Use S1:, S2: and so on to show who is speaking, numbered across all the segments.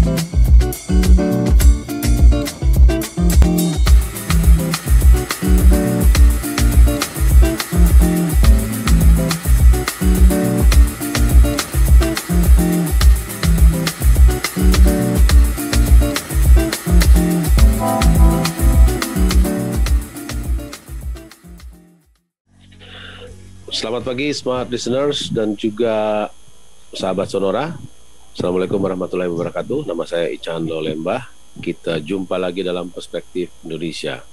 S1: Selamat pagi Smart Listeners dan juga sahabat Sonora. Assalamualaikum warahmatullahi wabarakatuh. Nama saya Ican Lembah. Kita jumpa lagi dalam Perspektif Indonesia.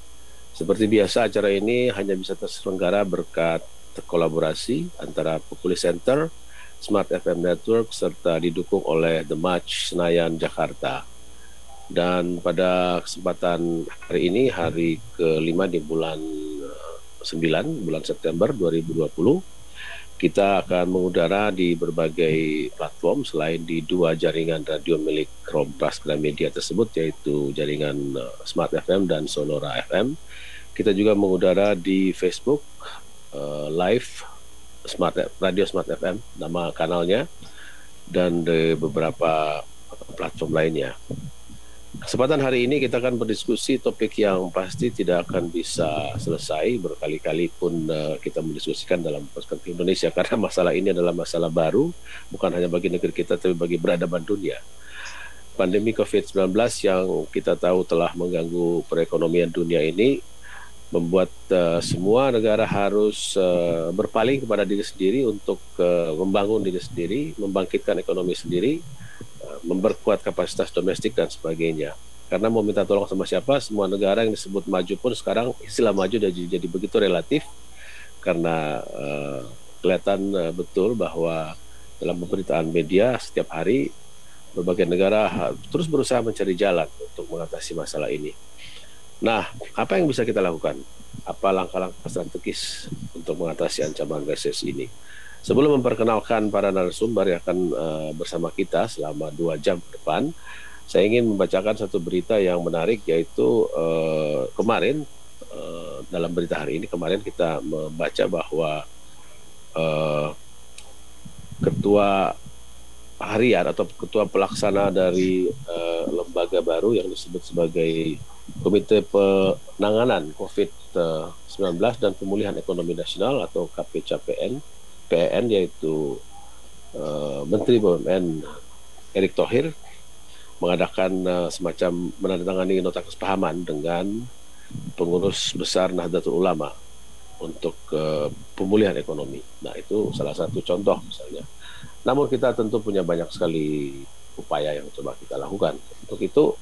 S1: Seperti biasa, acara ini hanya bisa terselenggara berkat kolaborasi antara Populi Center, Smart FM Network, serta didukung oleh The Match Senayan Jakarta. Dan pada kesempatan hari ini, hari ke-5 di bulan 9, bulan September 2020, kita akan mengudara di berbagai platform selain di dua jaringan radio milik Kompas Gramedia tersebut, yaitu jaringan Smart FM dan Sonora FM. Kita juga mengudara di Facebook Live Radio Smart FM, nama kanalnya, dan di beberapa platform lainnya. Kesempatan hari ini kita akan berdiskusi topik yang pasti tidak akan bisa selesai, berkali-kali pun kita mendiskusikan dalam Perspektif Indonesia, karena masalah ini adalah masalah baru, bukan hanya bagi negeri kita tapi bagi peradaban dunia. Pandemi COVID-19 yang kita tahu telah mengganggu perekonomian dunia ini membuat semua negara harus berpaling kepada diri sendiri untuk membangun diri sendiri, membangkitkan ekonomi sendiri, memperkuat kapasitas domestik dan sebagainya. Karena mau minta tolong sama siapa, semua negara yang disebut maju pun sekarang istilah maju jadi begitu relatif, karena kelihatan betul bahwa dalam pemberitaan media setiap hari berbagai negara terus berusaha mencari jalan untuk mengatasi masalah ini. Nah, apa yang bisa kita lakukan? Apa langkah-langkah strategis untuk mengatasi ancaman resesi ini? Sebelum memperkenalkan para narasumber yang akan bersama kita selama 2 jam ke depan, saya ingin membacakan satu berita yang menarik, yaitu kemarin dalam berita hari ini, kemarin kita membaca bahwa ketua harian atau ketua pelaksana dari lembaga baru yang disebut sebagai Komite Penanganan COVID-19 dan Pemulihan Ekonomi Nasional atau KPCPN, yaitu Menteri BUMN Erick Thohir, mengadakan semacam menandatangani nota kesepahaman dengan pengurus besar Nahdlatul Ulama untuk pemulihan ekonomi. Nah, itu salah satu contoh misalnya. Namun kita tentu punya banyak sekali upaya yang coba kita lakukan. Untuk itu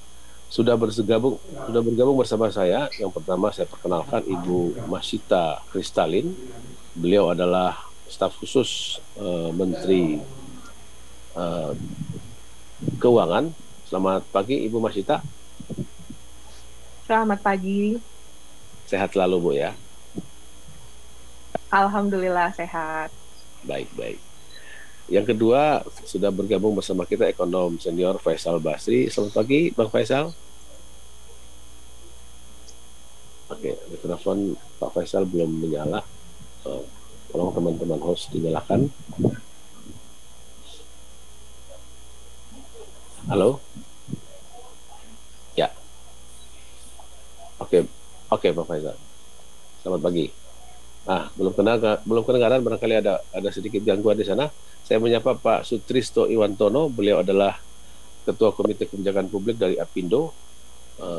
S1: sudah bergabung bersama saya. Yang pertama saya perkenalkan Ibu Masita Kristalin. Beliau adalah staf khusus Menteri Keuangan. Selamat pagi Ibu Masita.
S2: Selamat pagi.
S1: Sehat selalu Bu ya?
S2: Alhamdulillah sehat.
S1: Baik. Yang kedua sudah bergabung bersama kita ekonom senior Faisal Basri. Selamat pagi Bang Faisal. Oke, mikrofon Pak Faisal belum menyala. Tolong teman-teman host dinyalakan. Halo? Ya. Oke Pak Faisal. Selamat pagi. Belum kedengaran, barangkali ada sedikit gangguan di sana. Saya menyapa Pak Sutristo Iwantono. Beliau adalah Ketua Komite Kebijakan Publik dari Apindo,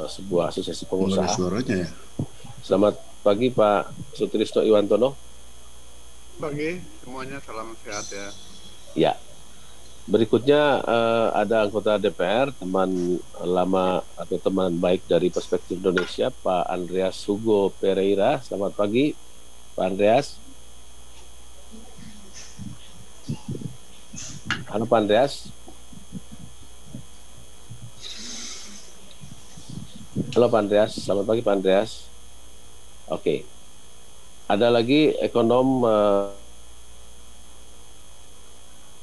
S1: sebuah asosiasi pengusaha.
S3: Suaranya ya.
S1: Selamat pagi Pak Sutristo Iwantono.
S3: Pagi semuanya, salam sehat ya.
S1: Ya. Berikutnya ada anggota DPR, teman lama atau teman baik dari Perspektif Indonesia, Pak Andreas Hugo Pereira. Selamat pagi, Pak Andreas. Halo Pak Andreas. Halo Pak Andreas, selamat pagi Pak Andreas. Oke. Ada lagi ekonom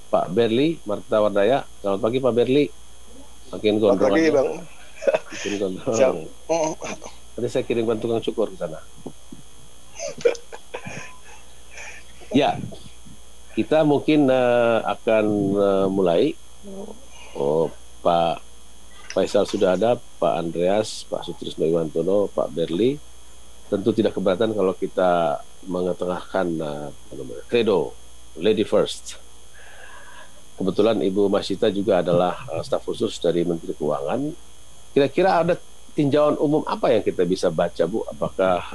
S1: Pak Berli Martawardaya. Selamat pagi Pak Berli. Makin gondrong.
S4: Selamat pagi Bang.
S1: Makin gondrong. Nanti saya kirimkan tukang cukur ke sana. Ya, kita mungkin akan mulai. Pak Faisal sudah ada, Pak Andreas, Pak Sutrisno Iwantono, Pak Berli. Tentu tidak keberatan kalau kita mengetengahkan credo Lady First. Kebetulan Ibu Masita juga adalah staf khusus dari Menteri Keuangan. Kira-kira ada tinjauan umum apa yang kita bisa baca, Bu? Apakah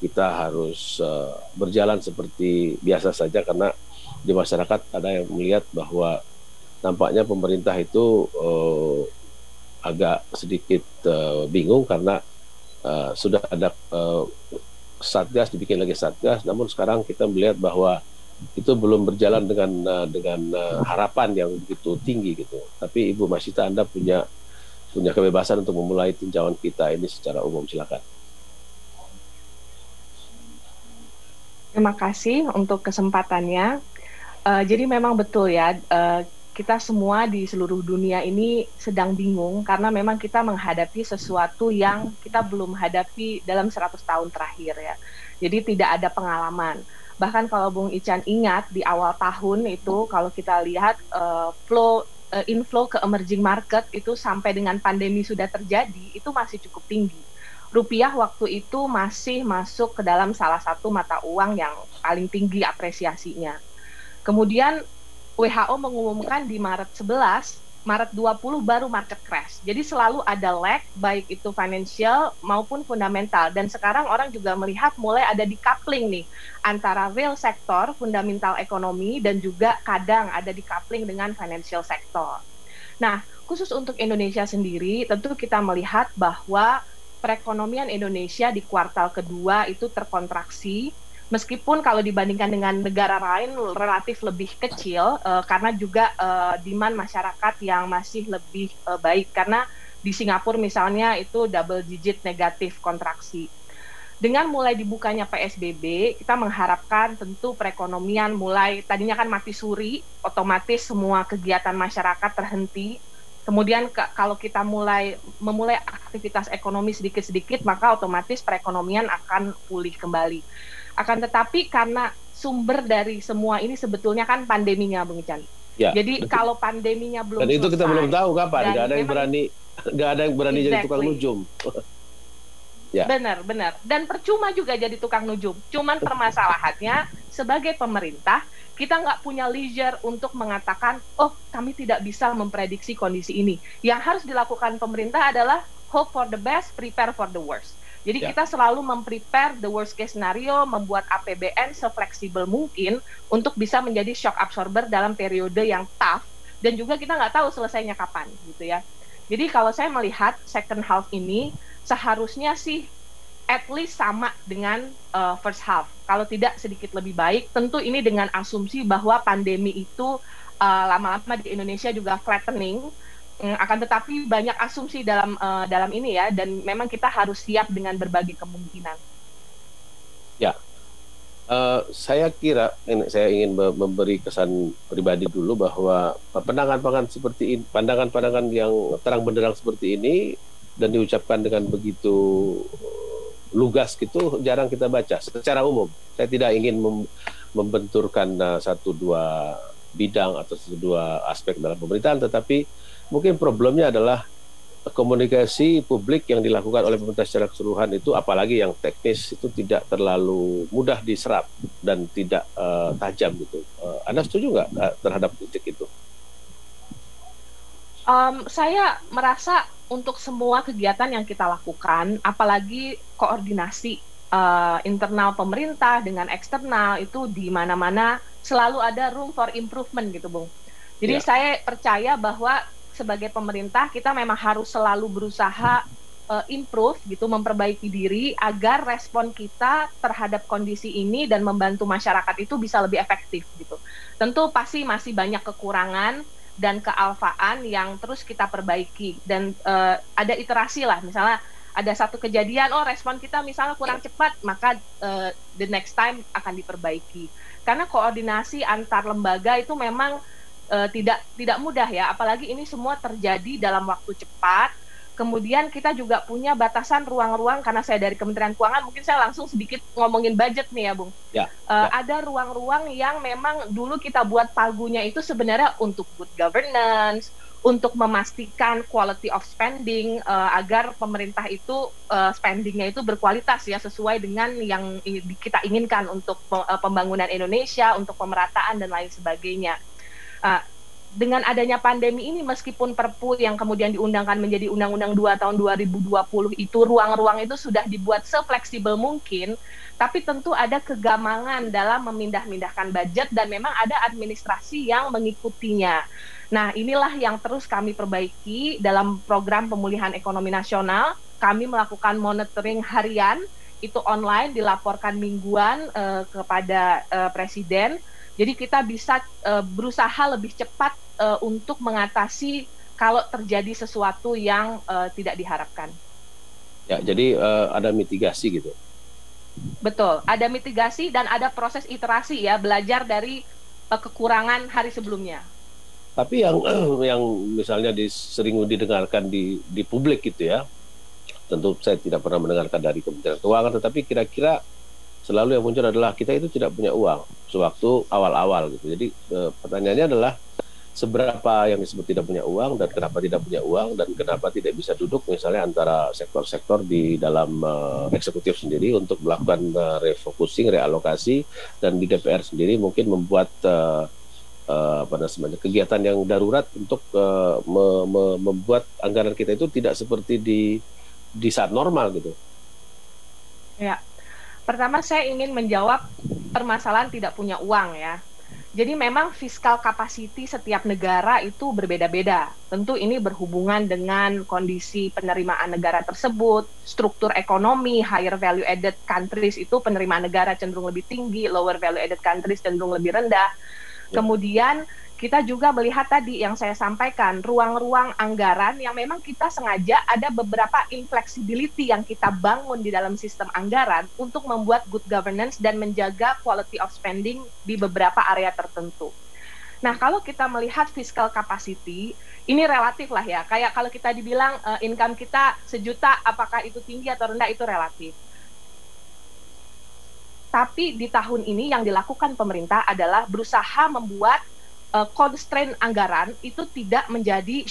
S1: kita harus berjalan seperti biasa saja, karena di masyarakat ada yang melihat bahwa nampaknya pemerintah itu agak sedikit bingung karena sudah ada satgas, dibikin lagi satgas, namun sekarang kita melihat bahwa itu belum berjalan dengan harapan yang begitu tinggi gitu. Tapi Ibu Masita, Anda punya kebebasan untuk memulai tinjauan kita ini secara umum, silakan.
S2: Terima kasih untuk kesempatannya. Jadi memang betul ya, kita semua di seluruh dunia ini sedang bingung karena memang kita menghadapi sesuatu yang kita belum hadapi dalam 100 tahun terakhir ya. Jadi tidak ada pengalaman. Bahkan kalau Bung Ican ingat di awal tahun itu kalau kita lihat inflow ke emerging market itu sampai dengan pandemi sudah terjadi itu masih cukup tinggi. Rupiah waktu itu masih masuk ke dalam salah satu mata uang yang paling tinggi apresiasinya. Kemudian WHO mengumumkan di Maret 11, Maret 20 baru market crash. Jadi selalu ada lag, baik itu financial maupun fundamental. Dan sekarang orang juga melihat mulai ada decoupling nih, antara real sector, fundamental ekonomi, dan juga kadang ada decoupling dengan financial sector. Nah, khusus untuk Indonesia sendiri, tentu kita melihat bahwa perekonomian Indonesia di kuartal kedua itu terkontraksi, meskipun kalau dibandingkan dengan negara lain relatif lebih kecil karena juga demand masyarakat yang masih lebih baik, karena di Singapura misalnya itu double digit negatif kontraksi. Dengan mulai dibukanya PSBB, kita mengharapkan tentu perekonomian mulai, tadinya kan mati suri, otomatis semua kegiatan masyarakat terhenti. Kemudian kalau kita memulai aktivitas ekonomi sedikit-sedikit, maka otomatis perekonomian akan pulih kembali. Akan tetapi karena sumber dari semua ini sebetulnya kan pandeminya, Bung Ican.
S1: Ya,
S2: jadi betul. Kalau pandeminya belum selesai.
S1: Dan itu kita belum tahu kapan, nggak ada yang berani
S2: exactly.
S1: Jadi tukang nujum.
S2: Ya. Benar. Dan percuma juga jadi tukang nujum. Cuman permasalahannya sebagai pemerintah, kita nggak punya leisure untuk mengatakan, oh kami tidak bisa memprediksi kondisi ini. Yang harus dilakukan pemerintah adalah hope for the best, prepare for the worst. Jadi kita selalu memprepare the worst case scenario, membuat APBN sefleksibel mungkin untuk bisa menjadi shock absorber dalam periode yang tough, dan juga kita nggak tahu selesainya kapan gitu ya. Jadi kalau saya melihat second half ini seharusnya sih at least sama dengan first half. Kalau tidak sedikit lebih baik, tentu ini dengan asumsi bahwa pandemi itu lama-lama di Indonesia juga flattening. Akan tetapi banyak asumsi dalam ini ya, dan memang kita harus siap dengan berbagai kemungkinan.
S1: Ya, saya kira saya ingin memberi kesan pribadi dulu bahwa pandangan-pandangan yang terang benderang seperti ini dan diucapkan dengan begitu lugas gitu jarang kita baca secara umum. Saya tidak ingin membenturkan satu dua bidang atau satu dua aspek dalam pemerintahan, tetapi mungkin problemnya adalah komunikasi publik yang dilakukan oleh pemerintah secara keseluruhan itu, apalagi yang teknis, itu tidak terlalu mudah diserap dan tidak tajam gitu. Anda setuju nggak terhadap kritik itu?
S2: Saya merasa untuk semua kegiatan yang kita lakukan, apalagi koordinasi internal pemerintah dengan eksternal, itu di mana-mana selalu ada room for improvement gitu, Bung. Jadi saya percaya bahwa sebagai pemerintah kita memang harus selalu berusaha improve gitu, memperbaiki diri agar respon kita terhadap kondisi ini dan membantu masyarakat itu bisa lebih efektif gitu. Tentu pasti masih banyak kekurangan dan kealfaan yang terus kita perbaiki, dan ada iterasi lah, misalnya ada satu kejadian, respon kita misalnya kurang cepat, maka the next time akan diperbaiki. Karena koordinasi antar lembaga itu memang tidak mudah ya, apalagi ini semua terjadi dalam waktu cepat. Kemudian kita juga punya batasan ruang-ruang, karena saya dari Kementerian Keuangan, mungkin saya langsung sedikit ngomongin budget nih ya, Bung. Ada ruang-ruang yang memang dulu kita buat pagunya itu sebenarnya untuk good governance, untuk memastikan quality of spending agar pemerintah itu spendingnya itu berkualitas ya, sesuai dengan yang kita inginkan untuk pembangunan Indonesia, untuk pemerataan dan lain sebagainya. Dengan adanya pandemi ini, meskipun Perpu yang kemudian diundangkan menjadi Undang-Undang 2 tahun 2020 itu, ruang-ruang itu sudah dibuat se-fleksibel mungkin, tapi tentu ada kegamangan dalam memindah-mindahkan budget dan memang ada administrasi yang mengikutinya. Nah, inilah yang terus kami perbaiki dalam program pemulihan ekonomi nasional. Kami melakukan monitoring harian, itu online, dilaporkan mingguan kepada Presiden. Jadi kita bisa berusaha lebih cepat untuk mengatasi kalau terjadi sesuatu yang tidak diharapkan.
S1: Ya, jadi ada mitigasi gitu.
S2: Betul, ada mitigasi dan ada proses iterasi ya, belajar dari kekurangan hari sebelumnya.
S1: Tapi yang misalnya sering didengarkan di publik gitu ya, tentu saya tidak pernah mendengarkan dari Kementerian Keuangan, tetapi kira-kira selalu yang muncul adalah kita itu tidak punya uang sewaktu awal-awal gitu. Jadi pertanyaannya adalah seberapa yang disebut tidak punya uang dan kenapa tidak punya uang dan kenapa tidak bisa duduk misalnya antara sektor-sektor di dalam eksekutif sendiri untuk melakukan refocusing, realokasi, dan di DPR sendiri mungkin membuat kegiatan yang darurat untuk membuat anggaran kita itu tidak seperti di saat normal gitu.
S2: Ya, pertama saya ingin menjawab permasalahan tidak punya uang ya. Jadi memang fiskal capacity setiap negara itu berbeda-beda. Tentu ini berhubungan dengan kondisi penerimaan negara tersebut, struktur ekonomi, higher value added countries itu penerimaan negara cenderung lebih tinggi, lower value added countries cenderung lebih rendah. Kemudian kita juga melihat tadi yang saya sampaikan, ruang-ruang anggaran yang memang kita sengaja ada beberapa inflexibility yang kita bangun di dalam sistem anggaran untuk membuat good governance dan menjaga quality of spending di beberapa area tertentu. Nah, kalau kita melihat fiscal capacity, ini relatif lah ya. Kayak kalau kita dibilang income kita 1 juta, apakah itu tinggi atau rendah, itu relatif. Tapi di tahun ini yang dilakukan pemerintah adalah berusaha membuat constraint anggaran itu tidak menjadi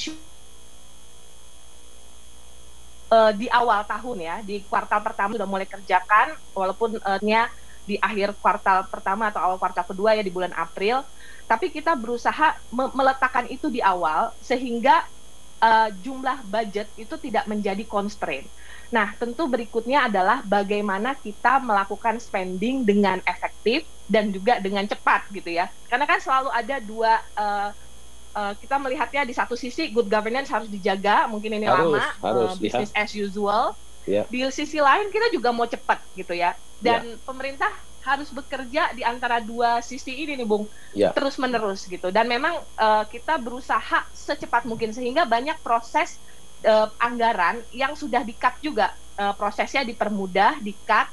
S2: di awal tahun ya, di kuartal pertama sudah mulai kerjakan, walaupun di akhir kuartal pertama atau awal kuartal kedua ya di bulan April, tapi kita berusaha meletakkan itu di awal sehingga jumlah budget itu tidak menjadi constraint. Nah, tentu berikutnya adalah bagaimana kita melakukan spending dengan efektif dan juga dengan cepat gitu ya. Karena kan selalu ada dua, kita melihatnya di satu sisi good governance harus dijaga, mungkin ini business as usual. Yeah. Di sisi lain kita juga mau cepat gitu ya. Dan pemerintah harus bekerja di antara dua sisi ini nih Bung, terus menerus gitu. Dan memang kita berusaha secepat mungkin sehingga banyak proses anggaran yang sudah di-cut juga, prosesnya dipermudah, di-cut,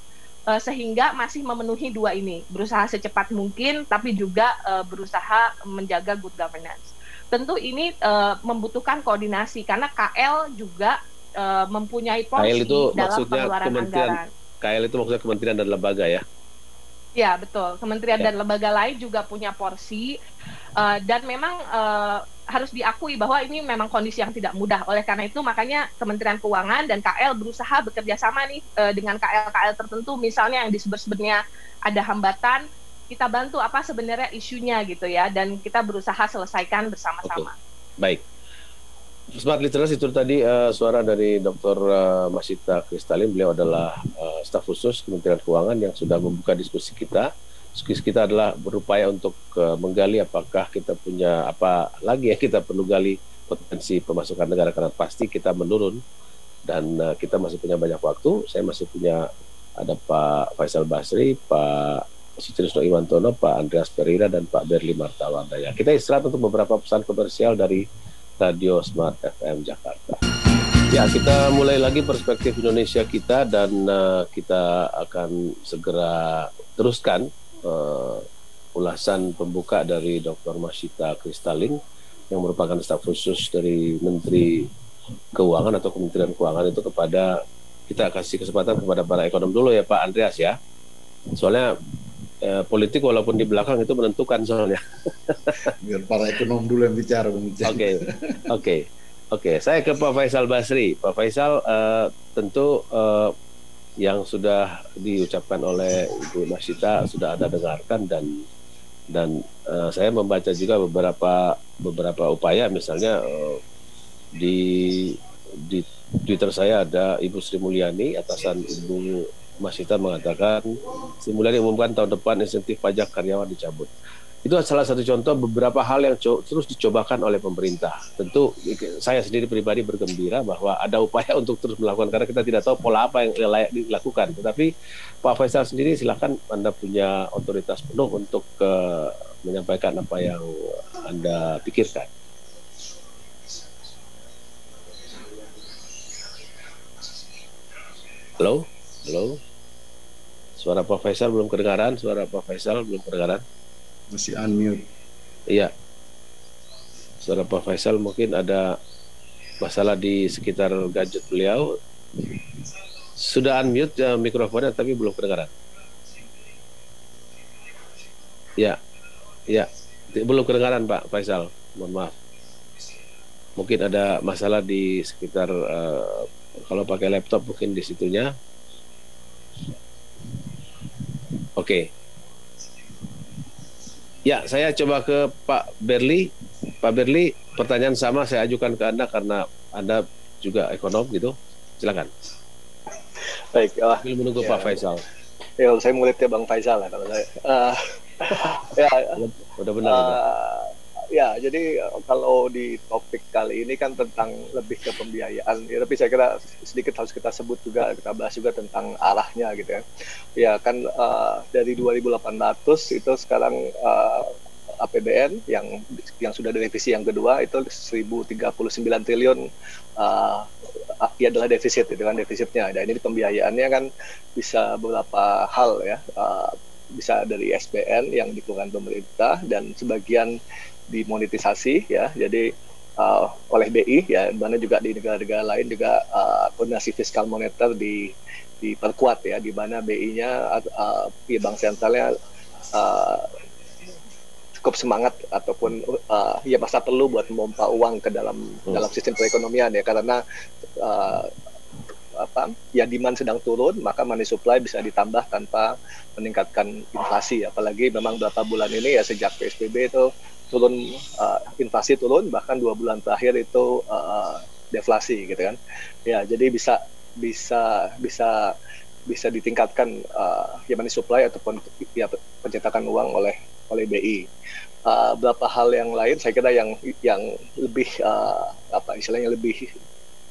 S2: sehingga masih memenuhi dua ini, berusaha secepat mungkin tapi juga berusaha menjaga good governance. Tentu ini membutuhkan koordinasi karena KL juga mempunyai porsi dalam pengeluaran anggaran.
S1: KL itu maksudnya kementerian dan lembaga ya?
S2: Ya betul, kementerian dan lembaga lain juga punya porsi, dan memang harus diakui bahwa ini memang kondisi yang tidak mudah. Oleh karena itu makanya Kementerian Keuangan dan KL berusaha bekerja sama nih dengan KL-KL tertentu, misalnya yang disebut-sebutnya ada hambatan, kita bantu apa sebenarnya isunya gitu ya, dan kita berusaha selesaikan bersama-sama.
S1: Baik. Smart Literacy itu tadi suara dari Dr. Masyita Kristalin. Beliau adalah staf khusus Kementerian Keuangan yang sudah membuka diskusi kita. Diskusi kita adalah berupaya untuk menggali apakah kita punya apa lagi yang kita perlu gali potensi pemasukan negara, karena pasti kita menurun dan kita masih punya banyak waktu. Saya masih punya ada Pak Faisal Basri, Pak Sutrisno Iwantono, Pak Andreas Pereira, dan Pak Berli Martawardaya. Kita istirahat untuk beberapa pesan komersial dari Radio Smart FM Jakarta. Ya, kita mulai lagi perspektif Indonesia kita dan kita akan segera teruskan ulasan pembuka dari Dr. Masyita Kristalin yang merupakan staf khusus dari Menteri Keuangan atau Kementerian Keuangan itu kepada, kita kasih kesempatan kepada para ekonom dulu ya Pak Andreas ya. Soalnya politik walaupun di belakang itu menentukan soalnya.
S4: Biar para ekonom dulu yang bicara, Bung Ican.
S1: Oke. Saya ke Pak Faisal Basri. Pak Faisal, tentu yang sudah diucapkan oleh Ibu Masita sudah Anda dengarkan, dan saya membaca juga beberapa upaya, misalnya di Twitter saya ada Ibu Sri Mulyani, atasan Ibu Masita, mengatakan Sri Mulyani umumkan tahun depan insentif pajak karyawan dicabut. Itu salah satu contoh beberapa hal yang terus dicobakan oleh pemerintah. Tentu saya sendiri pribadi bergembira bahwa ada upaya untuk terus melakukan, karena kita tidak tahu pola apa yang layak dilakukan. Tetapi Pak Faisal sendiri, silakan, Anda punya otoritas penuh untuk menyampaikan apa yang Anda pikirkan. Halo? Suara Pak Faisal belum kedengaran.
S4: Masih unmute.
S1: Iya. Suara Pak Faisal mungkin ada masalah di sekitar gadget beliau. Sudah unmute mikrofonnya tapi belum kedengaran. Ya. Belum kedengaran Pak Faisal. Mohon maaf. Mungkin ada masalah di sekitar kalau pakai laptop mungkin di situnya. Oke. Ya, saya coba ke Pak Berli. Pak Berli, pertanyaan sama saya ajukan ke Anda karena Anda juga ekonom gitu. Silakan.
S5: Baik.
S1: Sambil menunggu Pak Faisal.
S5: Ya, saya muridnya Bang Faisal lah kalau saya.
S1: Udah benar.
S5: Ya, jadi kalau di topik kali ini kan tentang lebih ke pembiayaan, ya, tapi saya kira sedikit harus kita sebut juga, kita bahas juga tentang arahnya gitu ya. Ya kan dari 2.800 itu sekarang APBN yang sudah direvisi yang kedua itu 1.039 triliun ya adalah defisit, itu kan defisitnya. Dan ini pembiayaannya kan bisa beberapa hal ya, bisa dari SBN yang dikeluarkan pemerintah dan sebagian dimonetisasi ya, jadi oleh BI ya, mana juga di negara-negara lain juga koordinasi fiskal moneter diperkuat ya, di mana BI-nya ya, bank sentralnya cukup semangat ataupun ya masa perlu buat memompa uang ke dalam sistem perekonomian ya, karena ya demand sedang turun, maka money supply bisa ditambah tanpa meningkatkan inflasi, apalagi memang beberapa bulan ini ya sejak PSBB itu turun, inflasi turun, bahkan 2 bulan terakhir itu deflasi gitu kan ya, jadi bisa ditingkatkan ya money supply ataupun ya pencetakan uang oleh BI. Beberapa hal yang lain saya kira yang lebih istilahnya lebih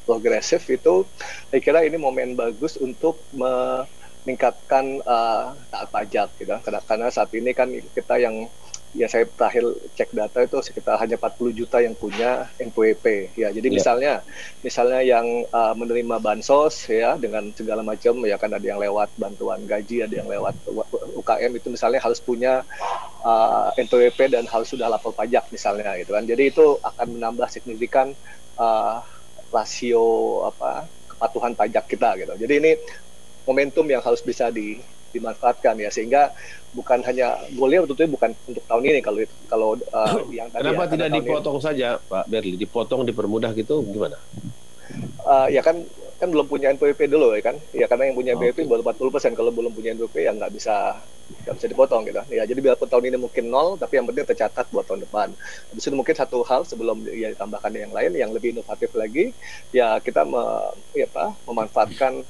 S5: progresif itu, saya kira ini momen bagus untuk meningkatkan taat pajak gitu, karena saat ini kan kita yang ya, saya terakhir cek data itu sekitar hanya 40 juta yang punya NPWP ya, jadi misalnya yang menerima bansos ya dengan segala macam ya, kan ada yang lewat bantuan gaji, ada yang lewat UKM, itu misalnya harus punya NPWP dan harus sudah lapor pajak misalnya gitu kan, jadi itu akan menambah signifikan rasio kepatuhan pajak kita gitu. Jadi ini momentum yang harus bisa dimanfaatkan ya, sehingga bukan hanya boleh, tentunya bukan untuk tahun ini kalau yang tadi.
S1: Kenapa tidak dipotong saja Pak Berli, dipotong, dipermudah gitu gimana?
S5: Ya kan belum punya NPWP dulu ya kan, ya karena yang punya NPWP baru 40%, kalau belum punya NPWP ya nggak bisa dipotong gitu ya. Jadi biarpun tahun ini mungkin 0, tapi yang penting tercatat buat tahun depan. Habis itu mungkin satu hal sebelum ya ditambahkan yang lain yang lebih inovatif lagi ya, kita memanfaatkan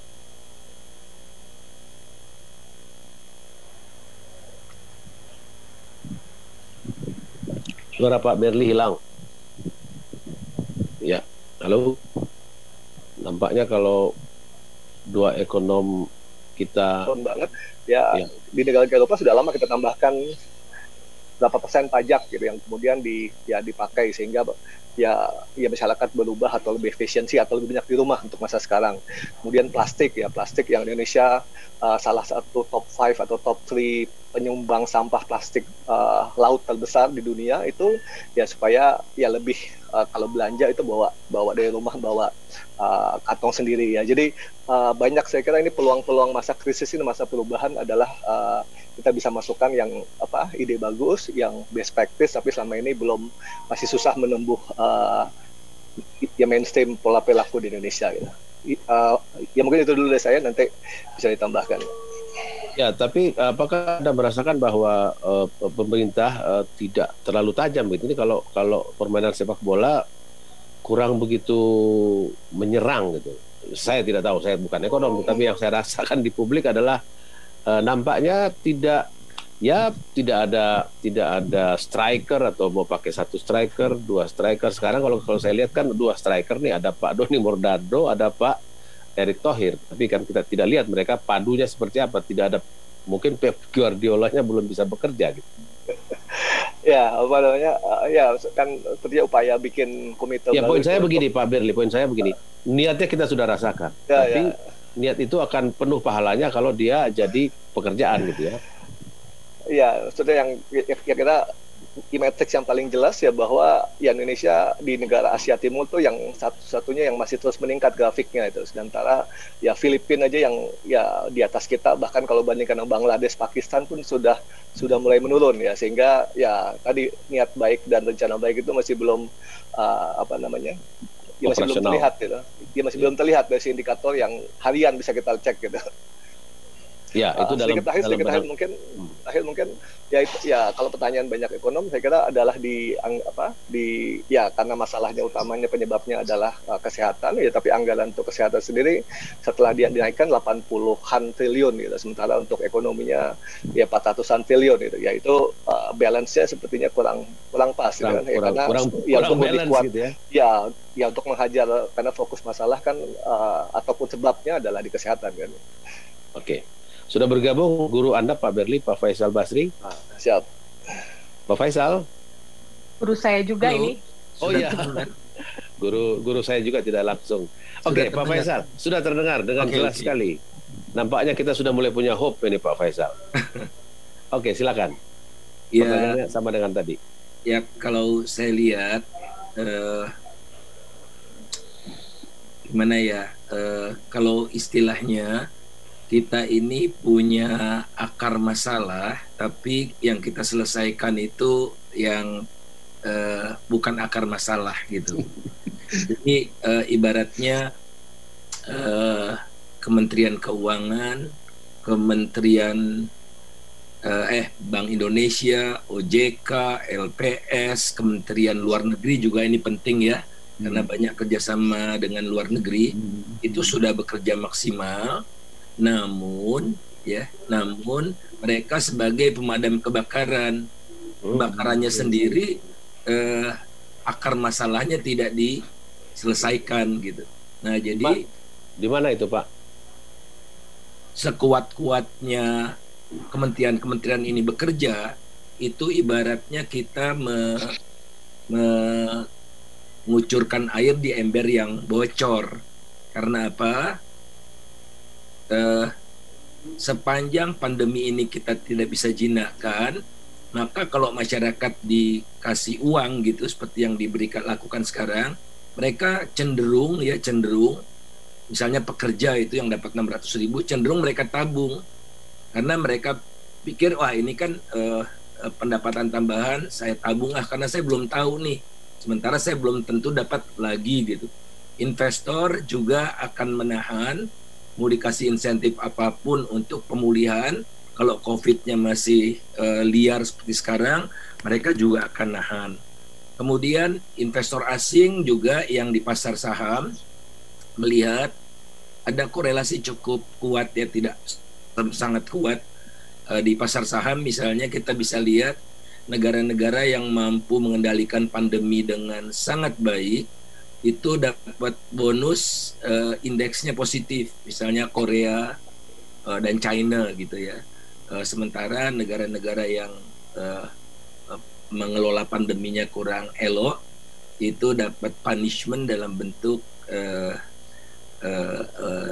S1: Suara Pak Berli hilang. Ya, halo. Nampaknya kalau dua ekonom kita
S5: banget ya. Di negara Eropa sudah lama kita tambahkan berapa persen pajak gitu yang kemudian dipakai sehingga ya masyarakat berubah atau lebih efisiensi atau lebih banyak di rumah untuk masa sekarang. Kemudian plastik yang Indonesia salah satu top 5 atau top 3 penyumbang sampah plastik laut terbesar di dunia itu ya, supaya ya lebih kalau belanja itu bawa dari rumah, bawa kantong sendiri ya. Jadi banyak, saya kira ini peluang-peluang masa krisis ini, masa perubahan adalah kita bisa masukkan yang ide bagus, yang best practice, tapi selama ini masih susah menembus ya mainstream pola perilaku di Indonesia gitu. Ya mungkin itu dulu dari saya, nanti bisa ditambahkan.
S1: Ya, tapi apakah Anda merasakan bahwa pemerintah tidak terlalu tajam gitu? Ini kalau permainan sepak bola kurang begitu menyerang gitu. Saya tidak tahu, saya bukan ekonom, tapi yang saya rasakan di publik adalah nampaknya tidak ada striker, atau mau pakai 1 striker, 2 striker. Sekarang kalau saya lihat kan 2 striker nih, ada Pak Doni Mordado, ada Pak Erick Thohir, tapi kan kita tidak lihat mereka padunya seperti apa. Tidak ada, mungkin Pep Guardiolanya belum bisa bekerja gitu.
S5: Ya, apa namanya? Ya kan sepertinya upaya bikin komite.
S1: Ya, poin saya begini Pak Berli, niatnya kita sudah rasakan, tapi niat itu akan penuh pahalanya kalau dia jadi pekerjaan gitu ya.
S5: Ya, sudah yang kita matrix yang paling jelas ya, bahwa ya Indonesia di negara Asia Timur tuh yang satu-satunya yang masih terus meningkat grafiknya itu. Sementara ya Filipina aja yang ya di atas kita, bahkan kalau bandingkan dengan Bangladesh, Pakistan pun sudah mulai menurun ya. Sehingga ya tadi niat baik dan rencana baik itu masih belum masih belum terlihat gitu. Dia masih belum terlihat dari indikator yang harian bisa kita cek gitu.
S1: Ya, itu
S5: sedikit akhir mungkin ya kalau pertanyaan banyak ekonom, saya kira adalah karena masalahnya utamanya penyebabnya adalah kesehatan ya, tapi anggaran untuk kesehatan sendiri setelah dia dinaikkan 80-an triliun gitu, sementara untuk ekonominya ya 400-an triliun gitu, ya itu balance-nya sepertinya kurang pas gitu kan, karena untuk lebih kuat gitu ya untuk menghajar, karena fokus masalah kan ataupun sebabnya adalah di kesehatan kan.
S1: Oke. Sudah bergabung guru Anda Pak Berli, Pak Faisal Basri.
S5: Siap.
S1: Pak Faisal.
S2: Guru saya juga. Halo. Ini.
S1: Oh iya. Guru saya juga tidak langsung. Oke, Pak Faisal, sudah terdengar dengan jelas sekali. Nampaknya kita sudah mulai punya hope ini Pak Faisal. Oke, silakan. Pertanyaannya sama dengan tadi.
S6: Ya, kalau saya lihat gimana ya, kalau istilahnya kita ini punya akar masalah, tapi yang kita selesaikan itu yang bukan akar masalah gitu. Jadi ibaratnya Kementerian Keuangan, Kementerian Bank Indonesia, OJK, LPS, Kementerian Luar Negeri juga ini penting ya, karena banyak kerjasama dengan luar negeri, itu sudah bekerja maksimal. Namun mereka sebagai pemadam kebakarannya sendiri akar masalahnya tidak diselesaikan gitu. Nah, jadi
S1: di mana itu, Pak?
S6: Sekuat-kuatnya kementerian ini bekerja, itu ibaratnya kita mengucurkan air di ember yang bocor. Karena apa? Sepanjang pandemi ini kita tidak bisa jinakkan, maka kalau masyarakat dikasih uang gitu seperti yang lakukan sekarang, mereka cenderung misalnya pekerja itu yang dapat 600.000 cenderung mereka tabung, karena mereka pikir wah ini kan pendapatan tambahan, saya tabung karena saya belum tahu nih, sementara saya belum tentu dapat lagi gitu. Investor juga akan menahan, mau dikasih insentif apapun untuk pemulihan, kalau COVID-nya masih liar seperti sekarang, mereka juga akan nahan. Kemudian investor asing juga yang di pasar saham melihat ada korelasi cukup kuat ya, tidak sangat kuat. Di pasar saham misalnya kita bisa lihat negara-negara yang mampu mengendalikan pandemi dengan sangat baik, itu dapat bonus indeksnya positif, misalnya Korea dan China gitu ya. Sementara negara-negara yang mengelola pandeminya kurang elok itu dapat punishment dalam bentuk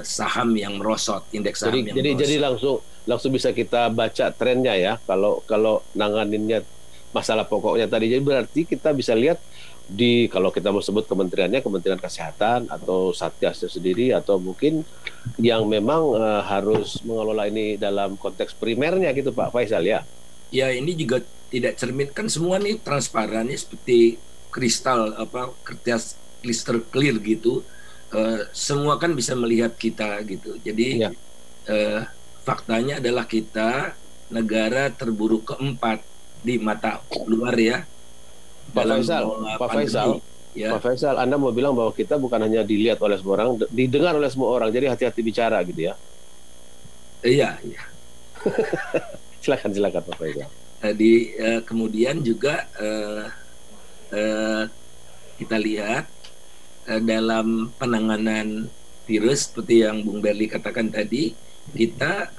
S6: saham yang merosot, indeks saham yang merosot.
S1: Jadi langsung bisa kita baca trennya ya, kalau nanganinnya masalah pokoknya tadi. Jadi berarti kita bisa lihat kalau kita mau sebut kementeriannya Kementerian Kesehatan atau Satgasnya sendiri, atau mungkin yang memang harus mengelola ini dalam konteks primernya gitu Pak Faisal ya?
S6: Ya, ini juga tidak cerminkan semua nih transparan ya, seperti kristal kertas crystal clear gitu. Semua kan bisa melihat kita gitu. Jadi
S1: Ya.
S6: Faktanya adalah kita negara terburuk keempat di mata luar ya.
S1: Pak Faisal, Pak Faisal,
S6: ya.
S1: Pak Faisal, Anda mau bilang bahwa kita bukan hanya dilihat oleh semua orang, didengar oleh semua orang. Jadi hati-hati bicara gitu ya.
S6: Iya.
S1: Silakan Pak Faisal.
S6: Kemudian juga kita lihat dalam penanganan virus seperti yang Bung Berli katakan tadi, kita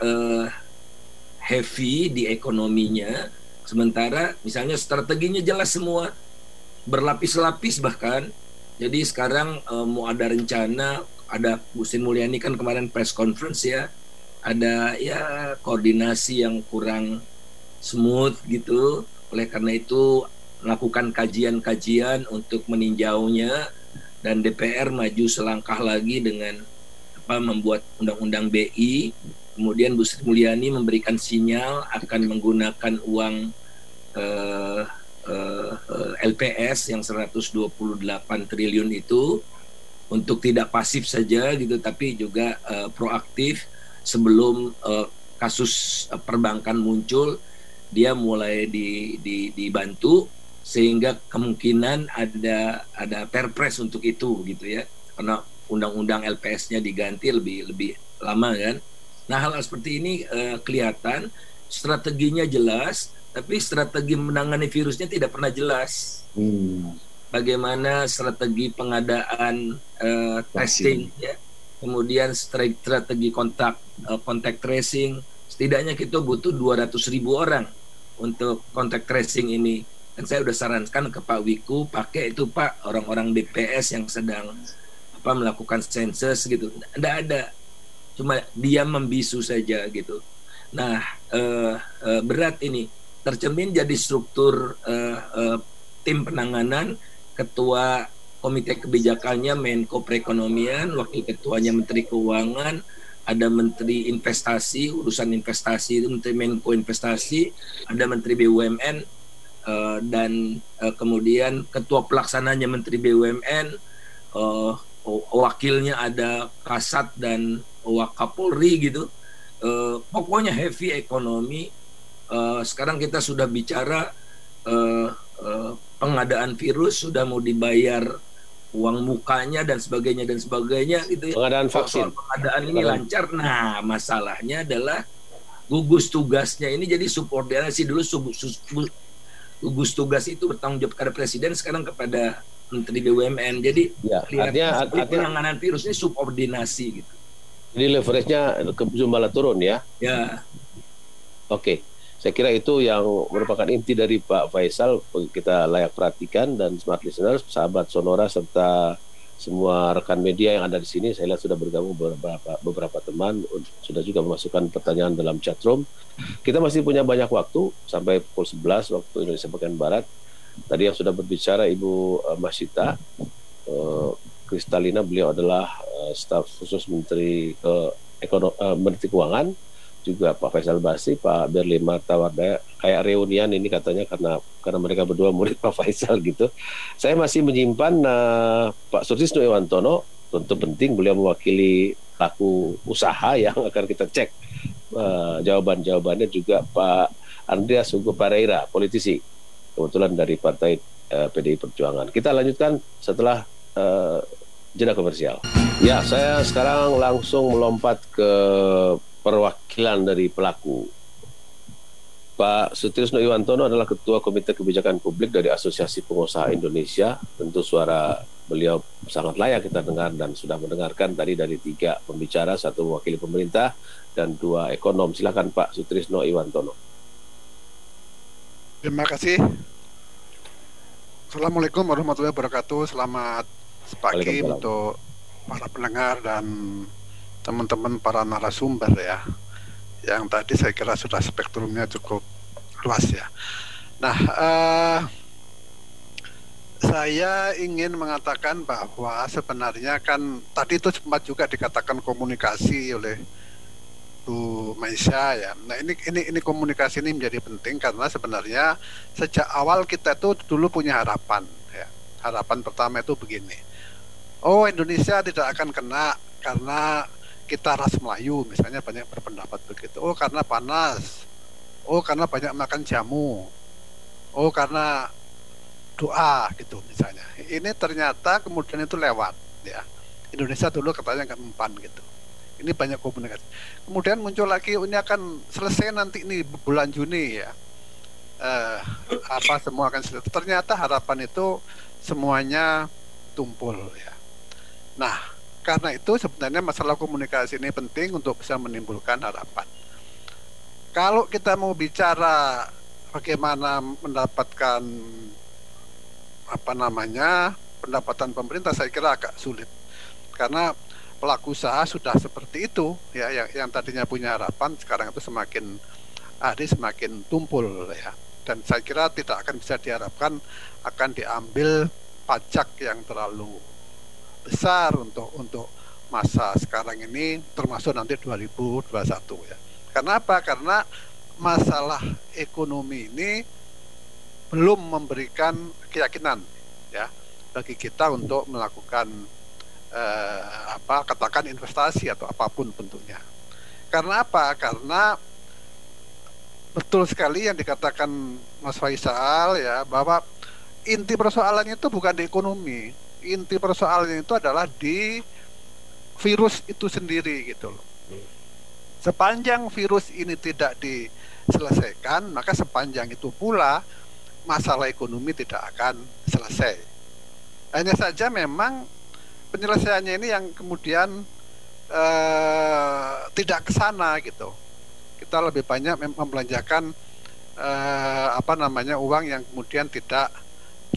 S6: heavy di ekonominya, sementara misalnya strateginya jelas semua, berlapis-lapis bahkan. Jadi sekarang mau ada rencana, ada Bu Sri Mulyani kan kemarin press conference ya, ada ya koordinasi yang kurang smooth gitu. Oleh karena itu melakukan kajian-kajian untuk meninjaunya, dan DPR maju selangkah lagi dengan membuat undang-undang BI. Kemudian Bu Sri Mulyani memberikan sinyal akan menggunakan uang LPS yang 128 triliun itu untuk tidak pasif saja gitu, tapi juga proaktif. Sebelum kasus perbankan muncul, dia mulai dibantu, sehingga kemungkinan ada perpres untuk itu gitu ya, karena undang-undang LPS-nya diganti lebih lama kan. Nah, hal seperti ini kelihatan strateginya jelas, tapi strategi menangani virusnya tidak pernah jelas. Bagaimana strategi pengadaan testing ya, kemudian strategi contact tracing. Setidaknya kita butuh 200.000 orang untuk contact tracing ini. Dan saya sudah sarankan ke Pak Wiku, pakai itu Pak, orang-orang BPS yang sedang melakukan sensus gitu. Tidak ada, cuma dia membisu saja gitu. Nah, berat ini tercermin jadi struktur tim penanganan. Ketua komite kebijakannya Menko Perekonomian, wakil ketuanya Menteri Keuangan, ada Menteri Investasi, urusan investasi itu Menteri Menko Investasi, ada Menteri BUMN, dan kemudian ketua pelaksananya Menteri BUMN, wakilnya ada Kasat dan Wakapolri gitu. Pokoknya heavy ekonomi. Sekarang kita sudah bicara pengadaan virus, sudah mau dibayar uang mukanya dan sebagainya gitu ya.
S1: Pengadaan vaksin.
S6: Pengadaan ini lancar. Nah, masalahnya adalah gugus tugasnya ini jadi subordinasi. Dulu gugus tugas itu bertanggung jawab kepada presiden, sekarang kepada Menteri BUMN. Jadi
S1: artinya
S6: penanganan virus ini subordinasi gitu.
S1: Jadi leverage-nya malah turun ya.
S6: Ya.
S1: Oke. Saya kira itu yang merupakan inti dari Pak Faisal, kita layak perhatikan, dan smart listeners, sahabat Sonora serta semua rekan media yang ada di sini. Saya lihat sudah bergabung beberapa teman, sudah juga memasukkan pertanyaan dalam chat room. Kita masih punya banyak waktu sampai pukul 11 waktu Indonesia bagian Barat. Tadi yang sudah berbicara Ibu Masita Kristalina, beliau adalah staf khusus Menteri Keuangan. Juga Pak Faisal Basri, Pak Berli Martawarda, kayak reunian ini katanya karena mereka berdua murid Pak Faisal gitu. Saya masih menyimpan Pak Sutrisno Iwantono, tentu penting, beliau mewakili pelaku usaha yang akan kita cek jawaban-jawabannya, juga Pak Andreas Hugo Pereira, politisi kebetulan dari Partai PDI Perjuangan. Kita lanjutkan setelah jeda komersial. Ya, saya sekarang langsung melompat ke perwakilan dari pelaku. Pak Sutrisno Iwantono adalah Ketua Komite Kebijakan Publik dari Asosiasi Pengusaha Indonesia. Tentu suara beliau sangat layak kita dengar dan sudah mendengarkan tadi dari 3 pembicara, 1 mewakili pemerintah dan 2 ekonom. Silakan Pak Sutrisno Iwantono.
S3: Terima kasih. Assalamualaikum warahmatullahi wabarakatuh. Selamat pagi untuk para pendengar dan teman-teman para narasumber ya. Yang tadi saya kira sudah spektrumnya cukup luas ya. Nah, Saya ingin mengatakan bahwa sebenarnya kan tadi itu sempat juga dikatakan komunikasi oleh Bu Maisha ya. Nah ini komunikasi ini menjadi penting karena sebenarnya sejak awal kita itu dulu punya harapan ya. Harapan pertama itu begini. Oh, Indonesia tidak akan kena karena kita ras Melayu, misalnya banyak berpendapat begitu. Oh, karena panas. Oh, karena banyak makan jamu. Oh, karena doa gitu misalnya. Ini ternyata kemudian itu lewat ya. Indonesia dulu katanya nggak mempan gitu. Ini banyak komunikasi. Kemudian muncul lagi ini akan selesai nanti nih bulan Juni ya. Semua akan selesai. Ternyata harapan itu semuanya tumpul ya. Nah, karena itu sebenarnya masalah komunikasi ini penting untuk bisa menimbulkan harapan. Kalau kita mau bicara bagaimana mendapatkan pendapatan pemerintah, saya kira agak sulit. Karena pelaku usaha sudah seperti itu ya, yang tadinya punya harapan sekarang itu semakin hari semakin tumpul ya. Dan saya kira tidak akan bisa diharapkan akan diambil pajak yang terlalu besar untuk masa sekarang ini, termasuk nanti 2021 ya. Karena apa? Karena masalah ekonomi ini belum memberikan keyakinan ya bagi kita untuk melakukan katakan investasi atau apapun bentuknya. Karena apa? Karena betul sekali yang dikatakan Mas Faisal ya, bahwa inti persoalannya itu bukan di ekonomi. Inti persoalannya itu adalah di virus itu sendiri gitu loh. Sepanjang virus ini tidak diselesaikan, maka sepanjang itu pula masalah ekonomi tidak akan selesai. Hanya saja memang penyelesaiannya ini yang kemudian tidak ke sana gitu. Kita lebih banyak membelanjakan uang yang kemudian tidak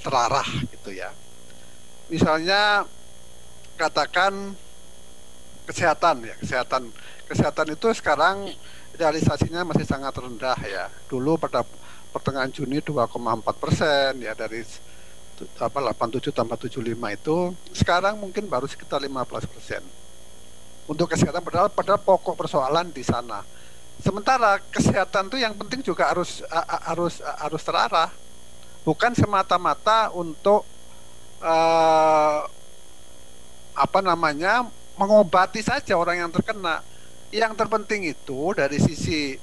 S3: terarah gitu ya. Misalnya katakan kesehatan ya, kesehatan itu sekarang realisasinya masih sangat rendah ya. Dulu pada pertengahan Juni 2,4% ya, dari 87 tambah 75 itu sekarang mungkin baru sekitar 15% untuk kesehatan, padahal pokok persoalan di sana. Sementara kesehatan itu yang penting juga harus terarah, bukan semata-mata untuk mengobati saja orang yang terkena. Yang terpenting itu dari sisi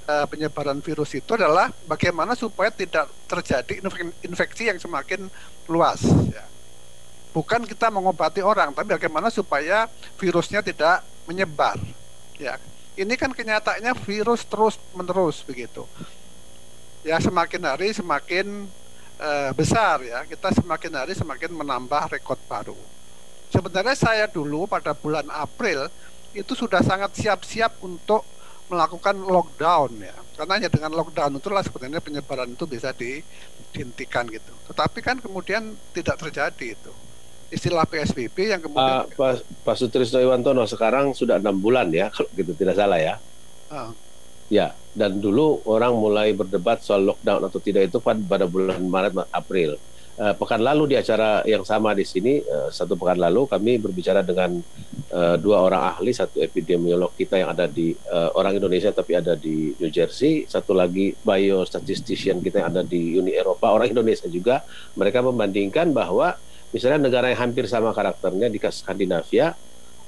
S3: penyebaran virus itu adalah bagaimana supaya tidak terjadi infeksi yang semakin luas ya. Bukan kita mengobati orang, tapi bagaimana supaya virusnya tidak menyebar ya. Ini kan kenyataannya virus terus menerus begitu ya, semakin hari semakin besar ya, kita semakin hari semakin menambah rekor baru. Sebenarnya saya dulu pada bulan April itu sudah sangat siap-siap untuk melakukan lockdown ya, karena hanya dengan lockdown itulah sebenarnya penyebaran itu bisa dihentikan gitu. Tetapi kan kemudian tidak terjadi itu istilah PSBB yang kemudian
S1: Pak Sutrisno Iwantono sekarang sudah 6 bulan ya, kalau gitu tidak salah ya. Ya, dan dulu orang mulai berdebat soal lockdown atau tidak itu pada bulan Maret April. Pekan lalu di acara yang sama di sini, satu pekan lalu kami berbicara dengan 2 orang ahli, satu epidemiolog kita yang ada di orang Indonesia tapi ada di New Jersey, satu lagi biostatistician kita yang ada di Uni Eropa, orang Indonesia juga. Mereka membandingkan bahwa misalnya negara yang hampir sama karakternya di Skandinavia,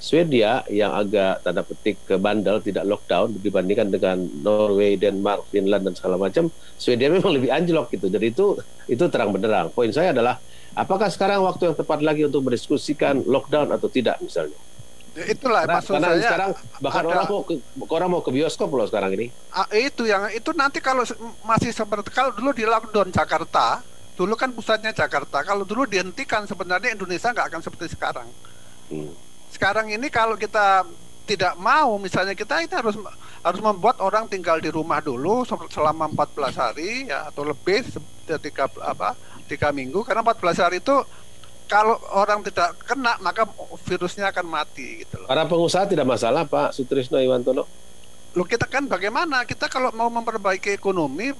S1: Swedia yang agak tanda petik bandel tidak lockdown dibandingkan dengan Norway, Denmark, Finland dan segala macam, Swedia memang lebih anjlok gitu. Jadi itu terang benderang. Poin saya adalah apakah sekarang waktu yang tepat lagi untuk mendiskusikan lockdown atau tidak misalnya?
S3: Ya, itulah maksud
S1: karena
S3: saya.
S1: Sekarang bahkan orang mau ke bioskop loh sekarang ini.
S3: Itu nanti kalau masih seperti kalau dulu di lockdown Jakarta, dulu kan pusatnya Jakarta. Kalau dulu dihentikan sebenarnya Indonesia nggak akan seperti sekarang. Sekarang ini kalau kita tidak mau, misalnya kita itu harus membuat orang tinggal di rumah dulu selama 14 hari ya, atau lebih 3 minggu, karena 14 hari itu kalau orang tidak kena maka virusnya akan mati gitu loh.
S1: Para pengusaha tidak masalah Pak Sutrisno Iwantono.
S3: Loh, kita kan bagaimana? Kita kalau mau memperbaiki ekonomi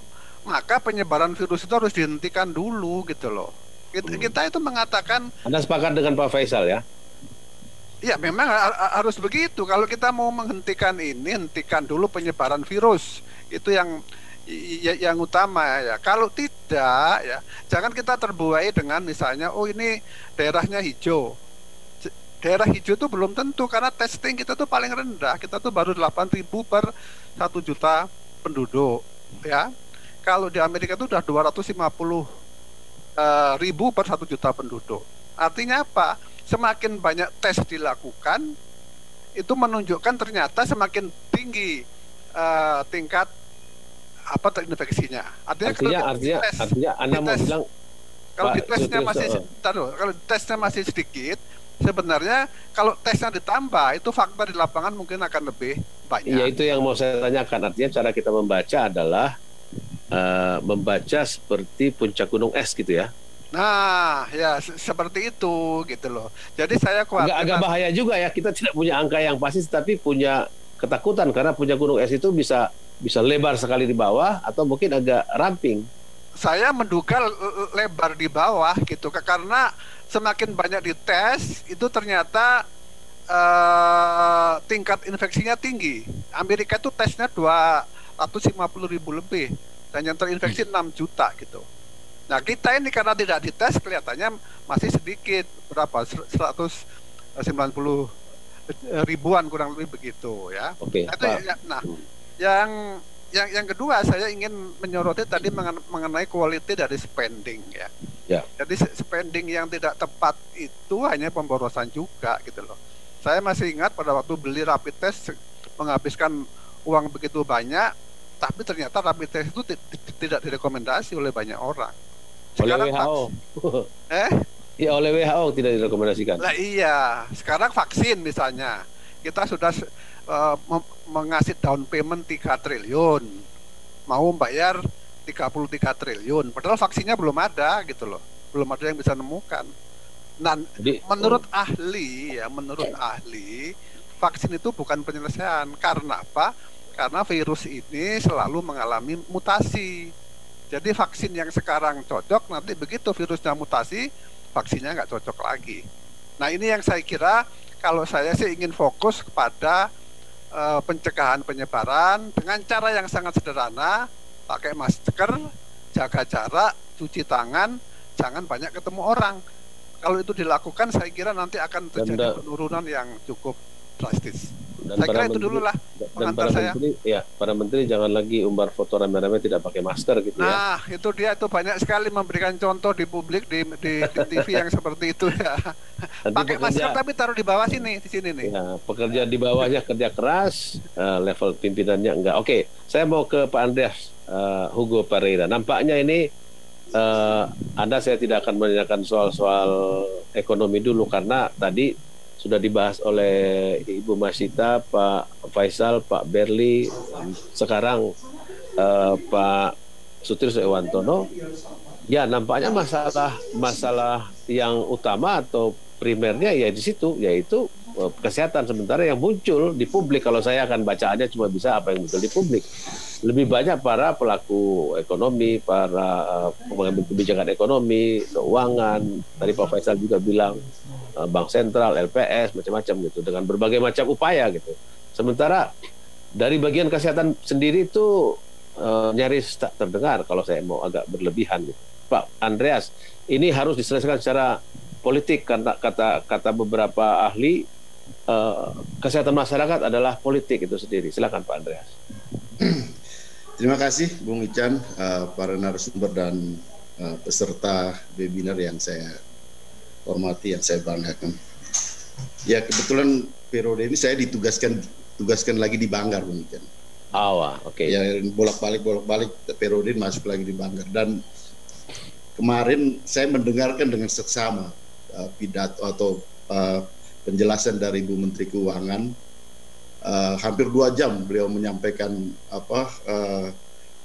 S3: maka penyebaran virus itu harus dihentikan dulu gitu loh. Kita itu mengatakan,
S1: Anda sepakat dengan Pak Faisal ya?
S3: ya memang harus begitu. Kalau kita mau menghentikan ini, hentikan dulu penyebaran virus. Itu yang utama ya. Kalau tidak ya, jangan kita terbuai dengan misalnya, oh ini daerahnya hijau. Daerah hijau itu belum tentu, karena testing kita tuh paling rendah. Kita tuh baru 8.000 per 1 juta penduduk ya. Kalau di Amerika itu udah 250 ribu per 1 juta penduduk. Artinya apa? Semakin banyak tes dilakukan, itu menunjukkan ternyata semakin tinggi tingkat terinfeksinya.
S1: Artinya Anda mau bilang
S3: kalau
S1: Pak,
S3: di tesnya masih sedikit, sebenarnya kalau tesnya ditambah, itu fakta di lapangan mungkin akan lebih banyak.
S1: Ya, itu yang mau saya tanyakan. Artinya cara kita membaca adalah membaca seperti puncak gunung es gitu ya.
S3: Nah, ya seperti itu gitu loh. Jadi saya khawatir
S1: Agak bahaya juga ya, kita tidak punya angka yang pasti, tapi punya ketakutan karena puncak gunung es itu bisa lebar sekali di bawah atau mungkin agak ramping.
S3: Saya menduga lebar di bawah gitu, karena semakin banyak dites itu ternyata tingkat infeksinya tinggi. Amerika itu tesnya 250.000 lebih, dan yang terinfeksi 6 juta gitu. Nah, kita ini karena tidak dites kelihatannya masih sedikit, berapa? 190 ribuan kurang lebih begitu ya.
S1: Oke.
S3: Nah, yang kedua saya ingin menyoroti tadi mengenai quality dari spending ya.
S1: Ya.
S3: Jadi spending yang tidak tepat itu hanya pemborosan juga gitu loh. Saya masih ingat pada waktu beli rapid test menghabiskan uang begitu banyak, tapi ternyata rapid test itu tidak direkomendasi oleh banyak orang. Sekarang
S1: oleh WHO. Ya, oleh WHO tidak direkomendasikan.
S3: Nah, iya, sekarang vaksin misalnya, kita sudah mengasih down payment 3 triliun, mau bayar 33 triliun, padahal vaksinnya belum ada gitu loh, belum ada yang bisa nemukan. Nah, menurut ahli, vaksin itu bukan penyelesaian. Karena apa? Karena virus ini selalu mengalami mutasi. Jadi vaksin yang sekarang cocok, nanti begitu virusnya mutasi, vaksinnya nggak cocok lagi. Nah, ini yang saya kira, kalau saya sih ingin fokus kepada pencegahan penyebaran dengan cara yang sangat sederhana, pakai masker, jaga jarak, cuci tangan, jangan banyak ketemu orang. Kalau itu dilakukan, saya kira nanti akan terjadi penurunan yang cukup drastis.
S1: Dan
S3: saya kira itu dulu lah pengantar saya.
S1: Para menteri jangan lagi umbar foto rame-rame tidak pakai masker gitu ya.
S3: Nah, itu dia tuh banyak sekali memberikan contoh di publik di TV yang seperti itu ya. Pakai masker tapi taruh di bawah sini, di sini nih.
S1: Ya, pekerja di bawahnya kerja keras, level pimpinannya enggak. Oke, saya mau ke Pak Andreas Hugo Pereira. Nampaknya ini saya tidak akan menanyakan soal ekonomi dulu karena tadi sudah dibahas oleh Ibu Masita, Pak Faisal, Pak Berli, sekarang Pak Sutrisno Ewantono. Ya, nampaknya masalah yang utama atau primernya ya di situ, yaitu kesehatan. Sementara yang muncul di publik, kalau saya akan bacaannya cuma bisa apa yang muncul di publik. Lebih banyak para pelaku ekonomi, para pengambil kebijakan ekonomi, keuangan. Tadi Pak Faisal juga bilang Bank Sentral, LPS, macam-macam gitu, dengan berbagai macam upaya gitu. Sementara dari bagian kesehatan sendiri itu nyaris tak terdengar kalau saya mau agak berlebihan gitu. Pak Andreas, ini harus diselesaikan secara politik karena kata beberapa ahli kesehatan masyarakat adalah politik itu sendiri. Silakan Pak Andreas.
S4: Terima kasih Bung Ican, para narasumber dan peserta webinar yang saya hormati, yang saya banggakan. Ya, kebetulan periode ini saya ditugaskan lagi di Banggar, Bung Ican.
S1: Oke.
S4: Ya, bolak-balik periode masuk lagi di Banggar. Dan kemarin saya mendengarkan dengan seksama pidato atau penjelasan dari Ibu Menteri Keuangan. Hampir 2 jam beliau menyampaikan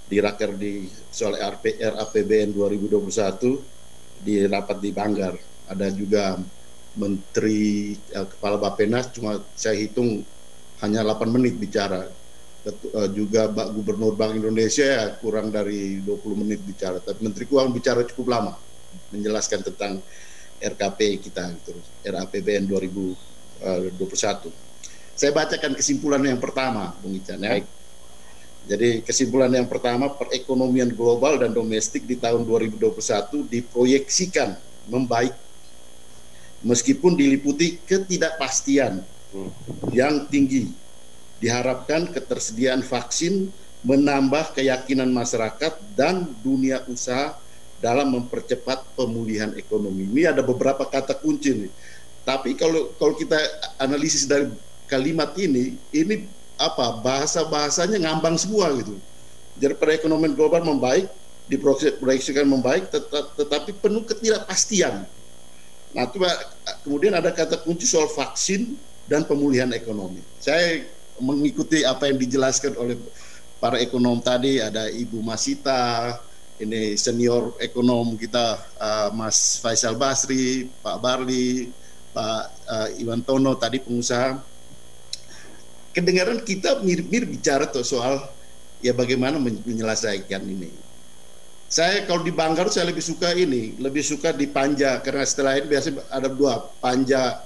S4: di raker di soal RAPBN 2021 di rapat di Banggar. Ada juga Menteri Kepala Bappenas, cuma saya hitung hanya 8 menit bicara. Juga Gubernur Bank Indonesia ya kurang dari 20 menit bicara. Tapi Menteri Keuangan bicara cukup lama. menjelaskan tentang RKP kita, gitu, RAPBN 2021. Saya bacakan kesimpulan yang pertama, Bung Ican, ya. Baik. Jadi kesimpulan yang pertama, perekonomian global dan domestik di tahun 2021 diproyeksikan membaik meskipun diliputi ketidakpastian yang tinggi. Diharapkan ketersediaan vaksin menambah keyakinan masyarakat dan dunia usaha dalam mempercepat pemulihan ekonomi. Ini ada beberapa kata kunci nih. Tapi kalau kita analisis dari kalimat ini apa, bahasanya ngambang semua gitu. Jadi perekonomian global membaik, diproyeksikan membaik, tetapi penuh ketidakpastian. Nah, kemudian ada kata kunci soal vaksin dan pemulihan ekonomi. Saya mengikuti apa yang dijelaskan oleh para ekonom tadi, ada Ibu Masita, ini senior ekonom kita, Mas Faisal Basri, Pak Barli, Pak Iwan Tono tadi pengusaha. Kedengaran kita mirip-mirip bicara tuh soal ya bagaimana menyelesaikan ini. Saya kalau di Banggar saya lebih suka di panja, karena setelah ini biasanya ada dua, panja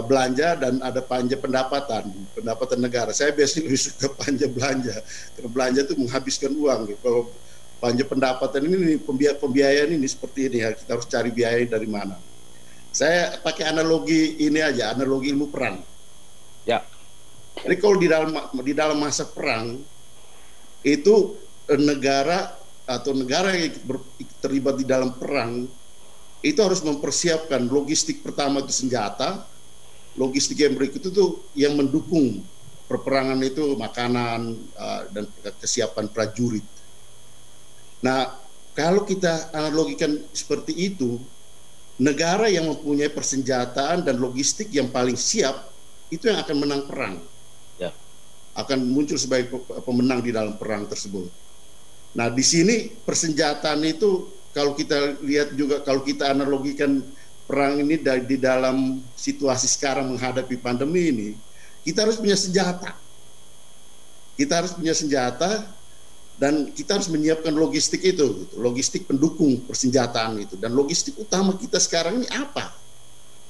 S4: belanja dan ada panja pendapatan negara. Saya biasanya lebih suka panja belanja, karena belanja itu menghabiskan uang. Gitu. Kalau panja pendapatan ini pembiayaan ini seperti ini ya, kita harus cari biaya dari mana. Saya pakai analogi ini aja, analogi ilmu perang. Ya. Jadi kalau di dalam masa perang itu negara yang terlibat di dalam perang itu harus mempersiapkan logistik. Pertama itu senjata, logistik yang berikut itu yang mendukung perperangan itu makanan dan kesiapan prajurit. Nah, kalau kita analogikan seperti itu, negara yang mempunyai persenjataan dan logistik yang paling siap itu yang akan menang perang. Ya. Akan muncul sebagai pemenang di dalam perang tersebut. Nah, di sini persenjataan itu kalau kita lihat juga, kalau kita analogikan perang ini di dalam situasi sekarang menghadapi pandemi ini, kita harus punya senjata. Kita harus punya senjata dan kita harus menyiapkan logistik itu, logistik pendukung persenjataan itu. Dan logistik utama kita sekarang ini apa?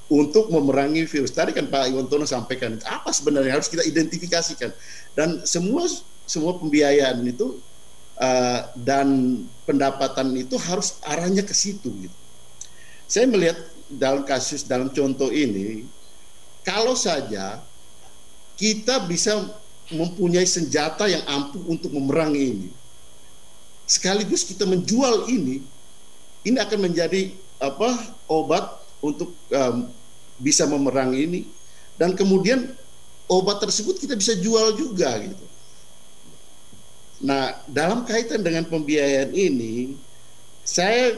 S4: Untuk memerangi virus. Tadi kan Pak Iwan Tono sampaikan, apa sebenarnya harus kita identifikasikan. Dan semua pembiayaan itu dan pendapatan itu harus arahnya ke situ. Gitu. Saya melihat dalam contoh ini, kalau saja kita bisa mempunyai senjata yang ampuh untuk memerangi ini, sekaligus kita menjual ini akan menjadi obat untuk bisa memerangi ini, dan kemudian obat tersebut kita bisa jual juga gitu. Nah, dalam kaitan dengan pembiayaan ini, saya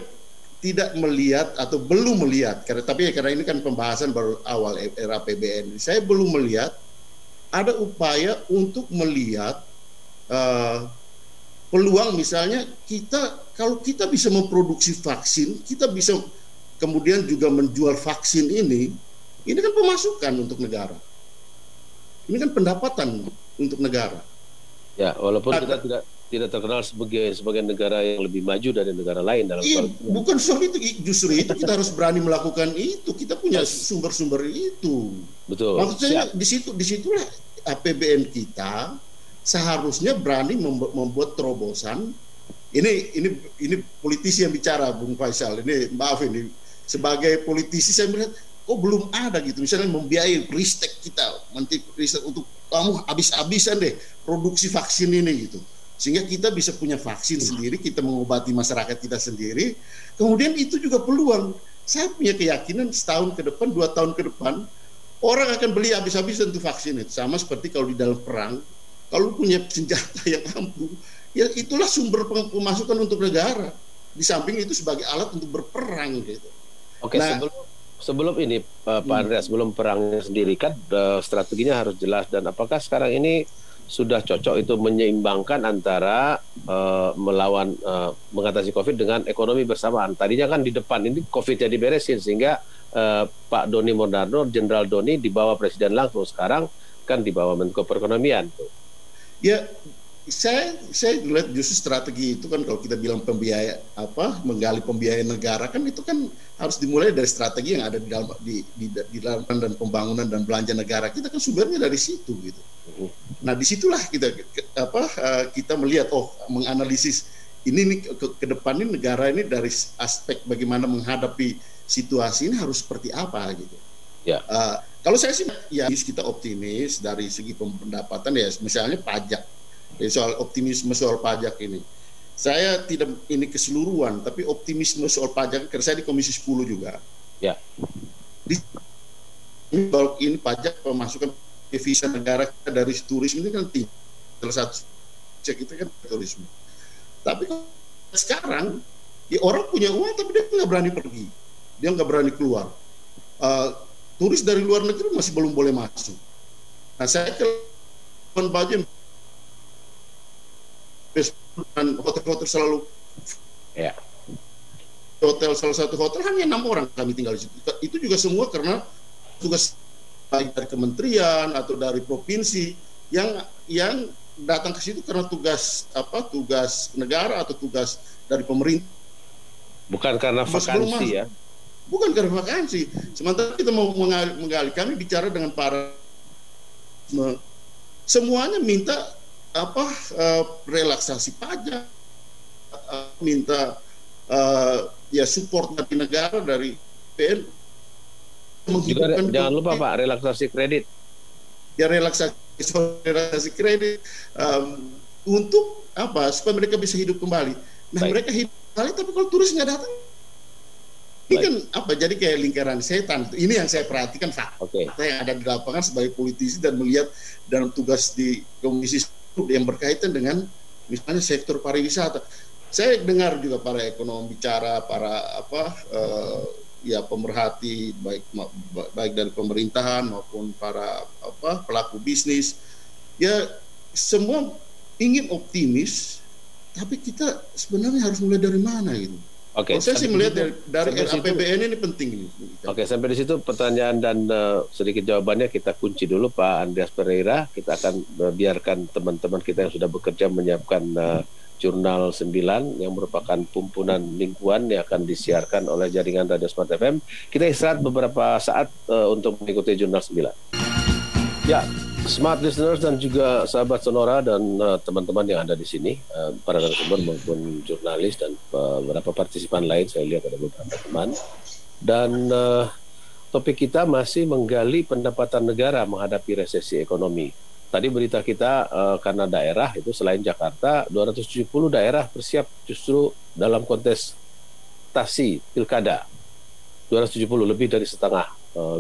S4: tidak melihat atau belum melihat, karena ini kan pembahasan baru awal RAPBN, saya belum melihat ada upaya untuk melihat peluang, misalnya kalau kita bisa memproduksi vaksin, kita bisa kemudian juga menjual vaksin ini kan pemasukan untuk negara, ini kan pendapatan untuk negara.
S1: Ya, walaupun kita tidak terkenal sebagai negara yang lebih maju dari negara lain dalam
S4: bukan soal itu, justru itu kita harus berani melakukan itu. Kita punya sumber-sumber itu. Betul. Maksudnya disitulah APBN kita seharusnya berani membuat terobosan. Ini politisi yang bicara, Bung Faisal. Ini maaf, ini sebagai politisi saya melihat belum ada gitu, misalnya membiayai ristek kita, nanti ristek untuk kamu habis-habisan deh produksi vaksin ini gitu, sehingga kita bisa punya vaksin sendiri, kita mengobati masyarakat kita sendiri. Kemudian itu juga peluang, saya punya keyakinan setahun ke depan, 2 tahun ke depan, orang akan beli habis-habisan untuk vaksin itu. Sama seperti kalau di dalam perang, kalau punya senjata yang ampuh, ya itulah sumber pemasukan untuk negara, di samping itu sebagai alat untuk berperang gitu.
S1: Oke, sebelum ini Pak Andreas, sebelum perangnya sendiri kan strateginya harus jelas, dan apakah sekarang ini sudah cocok itu menyeimbangkan antara mengatasi COVID dengan ekonomi bersamaan. Tadinya kan di depan ini COVID-nya diberesin, sehingga Pak Doni Monardo, Jenderal Doni dibawa Presiden langsung, sekarang kan dibawa Menko Perekonomian.
S4: Ya, saya lihat justru strategi itu kan, kalau kita bilang menggali pembiayaan negara kan, itu kan harus dimulai dari strategi yang ada di dalam dan pembangunan dan belanja negara kita kan sumbernya dari situ gitu. Nah disitulah kita melihat, menganalisis ini nih ke depan ini negara ini dari aspek bagaimana menghadapi situasi ini harus seperti apa gitu.
S1: Ya.
S4: Kalau saya sih ya kita optimis dari segi pendapatan ya, misalnya pajak. Soal optimisme soal pajak ini. Saya tidak ini keseluruhan, tapi optimisme soal pajak karena saya di Komisi 10 juga.
S1: Ya.
S4: Ini pajak pemasukan devisa negara kita dari turisme ini kan tinggi. Salah satu cek itu kan turisme. Tapi sekarang ya orang punya uang tapi dia nggak berani pergi, dia nggak berani keluar. Turis dari luar negeri masih belum boleh masuk. Nah saya ke baju dan hotel-hotel selalu
S1: ya.
S4: Hotel salah satu hotel hanya 6 orang kami tinggal di situ. Itu juga semua karena tugas baik dari kementerian atau dari provinsi yang datang ke situ karena tugas negara atau tugas dari pemerintah.
S1: Bukan karena vakansi ya.
S4: Bukan karena vakansi. Sementara kita mau menggali, kami bicara dengan para semuanya minta relaksasi pajak, minta support dari negara, dari PN.
S1: Juga jangan lupa Pak, relaksasi kredit.
S4: Ya relaksasi kredit untuk supaya mereka bisa hidup kembali. Nah mereka hidup kembali, tapi kalau turis nggak datang, ini kan jadi kayak lingkaran setan. Ini yang saya perhatikan fakta yang ada di lapangan sebagai politisi dan melihat dalam tugas di Komisi yang berkaitan dengan misalnya sektor pariwisata. Saya dengar juga para ekonom bicara, para pemerhati baik dari pemerintahan maupun para pelaku bisnis. Ya semua ingin optimis, tapi kita sebenarnya harus mulai dari mana gitu. Saya sih melihat dari APBN ini penting ini.
S1: Sampai di situ pertanyaan dan sedikit jawabannya kita kunci dulu Pak Andreas Pereira. Kita akan biarkan teman-teman kita yang sudah bekerja menyiapkan Jurnal 9 yang merupakan pumpunan lingkuan yang akan disiarkan oleh jaringan Radio Smart FM. Kita istirahat beberapa saat untuk mengikuti Jurnal 9. Ya, Smart Listeners dan juga sahabat Sonora dan teman-teman yang ada di sini, para narasumber maupun jurnalis dan beberapa partisipan lain, saya lihat ada beberapa teman. Dan topik kita masih menggali pendapatan negara menghadapi resesi ekonomi. Tadi berita kita karena daerah itu selain Jakarta, 270 daerah bersiap justru dalam kontestasi pilkada. 270 lebih dari setengah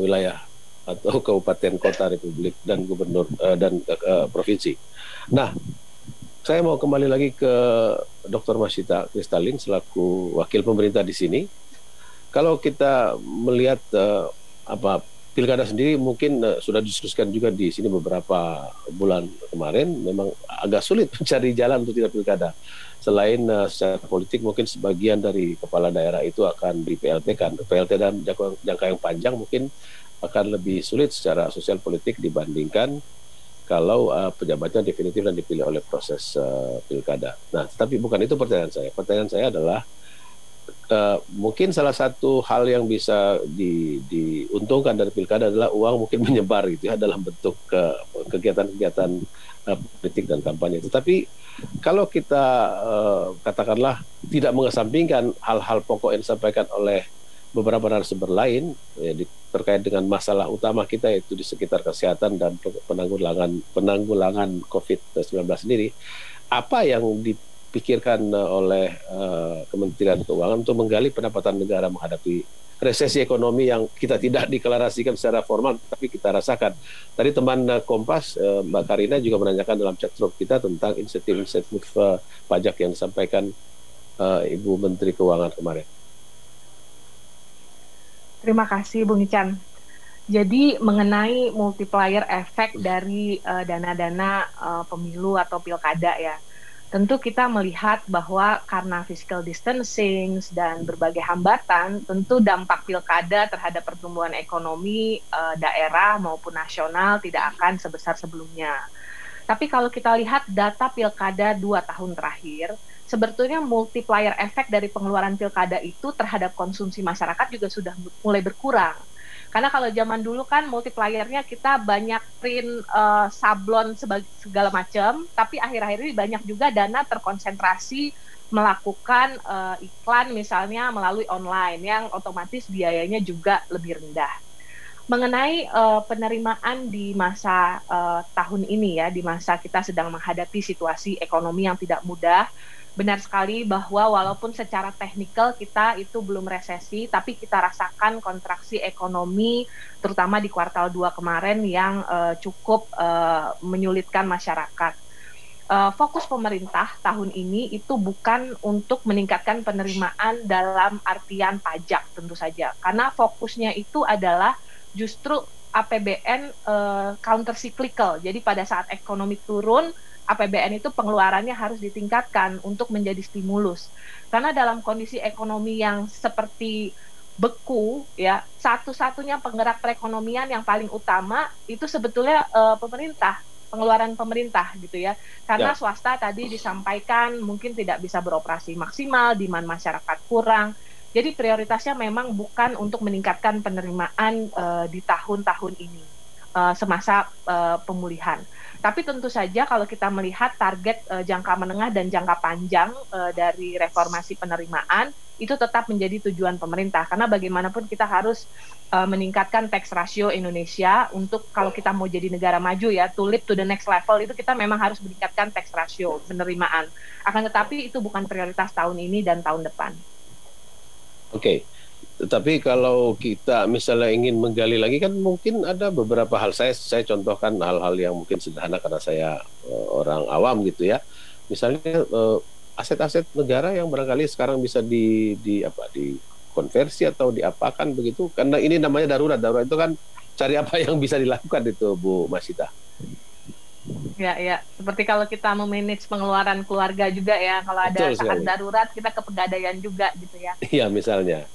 S1: wilayah atau kabupaten kota republik dan gubernur dan provinsi. Nah, saya mau kembali lagi ke Dr. Masita Kristalin selaku wakil pemerintah di sini. Kalau kita melihat pilkada sendiri mungkin sudah didiskusikan juga di sini beberapa bulan kemarin, memang agak sulit mencari jalan untuk tidak pilkada. Selain secara politik mungkin sebagian dari kepala daerah itu akan di PLT-kan. PLT dan jangka yang panjang mungkin akan lebih sulit secara sosial politik dibandingkan kalau pejabatnya definitif dan dipilih oleh proses pilkada. Nah, tapi bukan itu pertanyaan saya. Pertanyaan saya adalah mungkin salah satu hal yang bisa diuntungkan dari pilkada adalah uang mungkin menyebar gitu ya dalam bentuk kegiatan-kegiatan politik dan kampanye. Tetapi kalau kita katakanlah tidak mengesampingkan hal-hal pokok yang disampaikan oleh beberapa narasumber lain terkait dengan masalah utama kita yaitu di sekitar kesehatan dan penanggulangan COVID-19 sendiri, apa yang dipikirkan oleh Kementerian Keuangan untuk menggali pendapatan negara menghadapi resesi ekonomi yang kita tidak deklarasikan secara formal tapi kita rasakan. Tadi teman Kompas Mbak Karina juga menanyakan dalam chat group kita tentang insentif pajak yang disampaikan Ibu Menteri Keuangan kemarin.
S2: Terima kasih Bung Ican. Jadi mengenai multiplier efek dari dana-dana pemilu atau pilkada ya, tentu kita melihat bahwa karena physical distancing dan berbagai hambatan, tentu dampak pilkada terhadap pertumbuhan ekonomi daerah maupun nasional tidak akan sebesar sebelumnya. Tapi kalau kita lihat data pilkada 2 tahun terakhir, sebetulnya multiplier efek dari pengeluaran pilkada itu terhadap konsumsi masyarakat juga sudah mulai berkurang. Karena kalau zaman dulu kan multipliernya kita banyak print sablon segala macam, tapi akhir-akhir ini banyak juga dana terkonsentrasi melakukan iklan misalnya melalui online yang otomatis biayanya juga lebih rendah. Mengenai penerimaan di masa tahun ini ya, di masa kita sedang menghadapi situasi ekonomi yang tidak mudah, benar sekali bahwa walaupun secara teknikal kita itu belum resesi, tapi kita rasakan kontraksi ekonomi, terutama di kuartal 2 kemarin yang cukup menyulitkan masyarakat. Fokus pemerintah tahun ini itu bukan untuk meningkatkan penerimaan dalam artian pajak tentu saja, karena fokusnya itu adalah justru APBN counter cyclical. Jadi pada saat ekonomi turun, APBN itu pengeluarannya harus ditingkatkan untuk menjadi stimulus. Karena dalam kondisi ekonomi yang seperti beku, ya, satu-satunya penggerak perekonomian yang paling utama itu sebetulnya pemerintah, pengeluaran pemerintah gitu ya. Karena swasta tadi disampaikan mungkin tidak bisa beroperasi maksimal, demand masyarakat kurang. Jadi prioritasnya memang bukan untuk meningkatkan penerimaan di tahun-tahun ini semasa pemulihan. Tapi tentu saja kalau kita melihat target jangka menengah dan jangka panjang dari reformasi penerimaan itu tetap menjadi tujuan pemerintah, karena bagaimanapun kita harus meningkatkan tax ratio Indonesia untuk kalau kita mau jadi negara maju ya, to leap to the next level, itu kita memang harus meningkatkan tax ratio penerimaan. Akan tetapi itu bukan prioritas tahun ini dan tahun depan.
S1: Oke. Tetapi kalau kita misalnya ingin menggali lagi kan mungkin ada beberapa hal, saya contohkan hal-hal yang mungkin sederhana karena saya orang awam gitu ya. Misalnya aset-aset negara yang barangkali sekarang bisa dikonversi atau diapakan begitu, karena ini namanya darurat itu kan cari apa yang bisa dilakukan itu Bu Masita.
S2: Ya, seperti kalau kita memanage pengeluaran keluarga juga ya, kalau ada saat darurat kita ke pegadaian juga gitu ya.
S1: Iya, misalnya.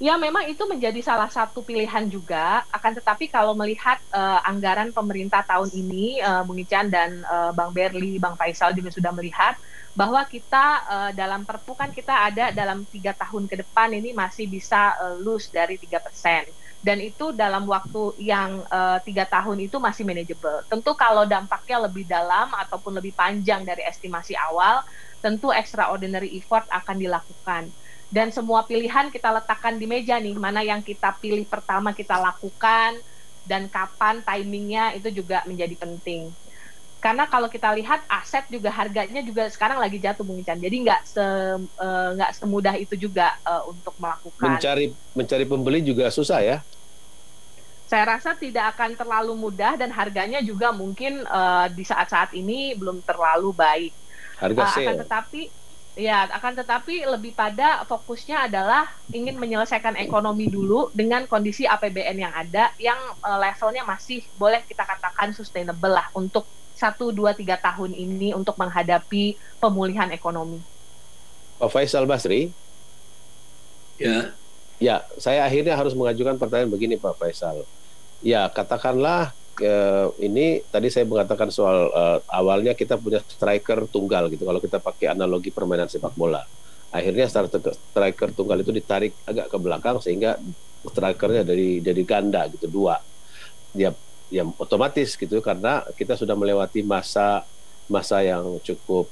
S2: Ya, memang itu menjadi salah satu pilihan juga, akan tetapi kalau melihat anggaran pemerintah tahun ini, Bung Ican dan Bang Berli, Bang Faisal juga sudah melihat bahwa kita dalam Perpu kan kita ada dalam 3 tahun ke depan ini masih bisa lose dari 3%. Dan itu dalam waktu yang 3 tahun itu masih manageable. Tentu kalau dampaknya lebih dalam ataupun lebih panjang dari estimasi awal, tentu extraordinary effort akan dilakukan. Dan semua pilihan kita letakkan di meja nih, mana yang kita pilih pertama kita lakukan, dan kapan timingnya itu juga menjadi penting. Karena kalau kita lihat aset juga harganya juga sekarang lagi jatuh, Bung Ican. Jadi nggak semudah itu juga untuk melakukan.
S1: Mencari pembeli juga susah ya?
S2: Saya rasa tidak akan terlalu mudah dan harganya juga mungkin di saat-saat ini belum terlalu baik.
S1: Harga sale.
S2: Akan tetapi lebih pada fokusnya adalah ingin menyelesaikan ekonomi dulu dengan kondisi APBN yang ada, yang levelnya masih boleh kita katakan sustainable lah untuk 1, 2, 3 tahun ini untuk menghadapi pemulihan ekonomi.
S1: Pak Faisal Basri? Ya, saya akhirnya harus mengajukan pertanyaan begini Pak Faisal. Ya, katakanlah ini tadi saya mengatakan soal awalnya kita punya striker tunggal gitu. Kalau kita pakai analogi permainan sepak bola, akhirnya striker tunggal itu ditarik agak ke belakang sehingga strikernya dari ganda gitu, 2. Ya otomatis gitu, karena kita sudah melewati masa yang cukup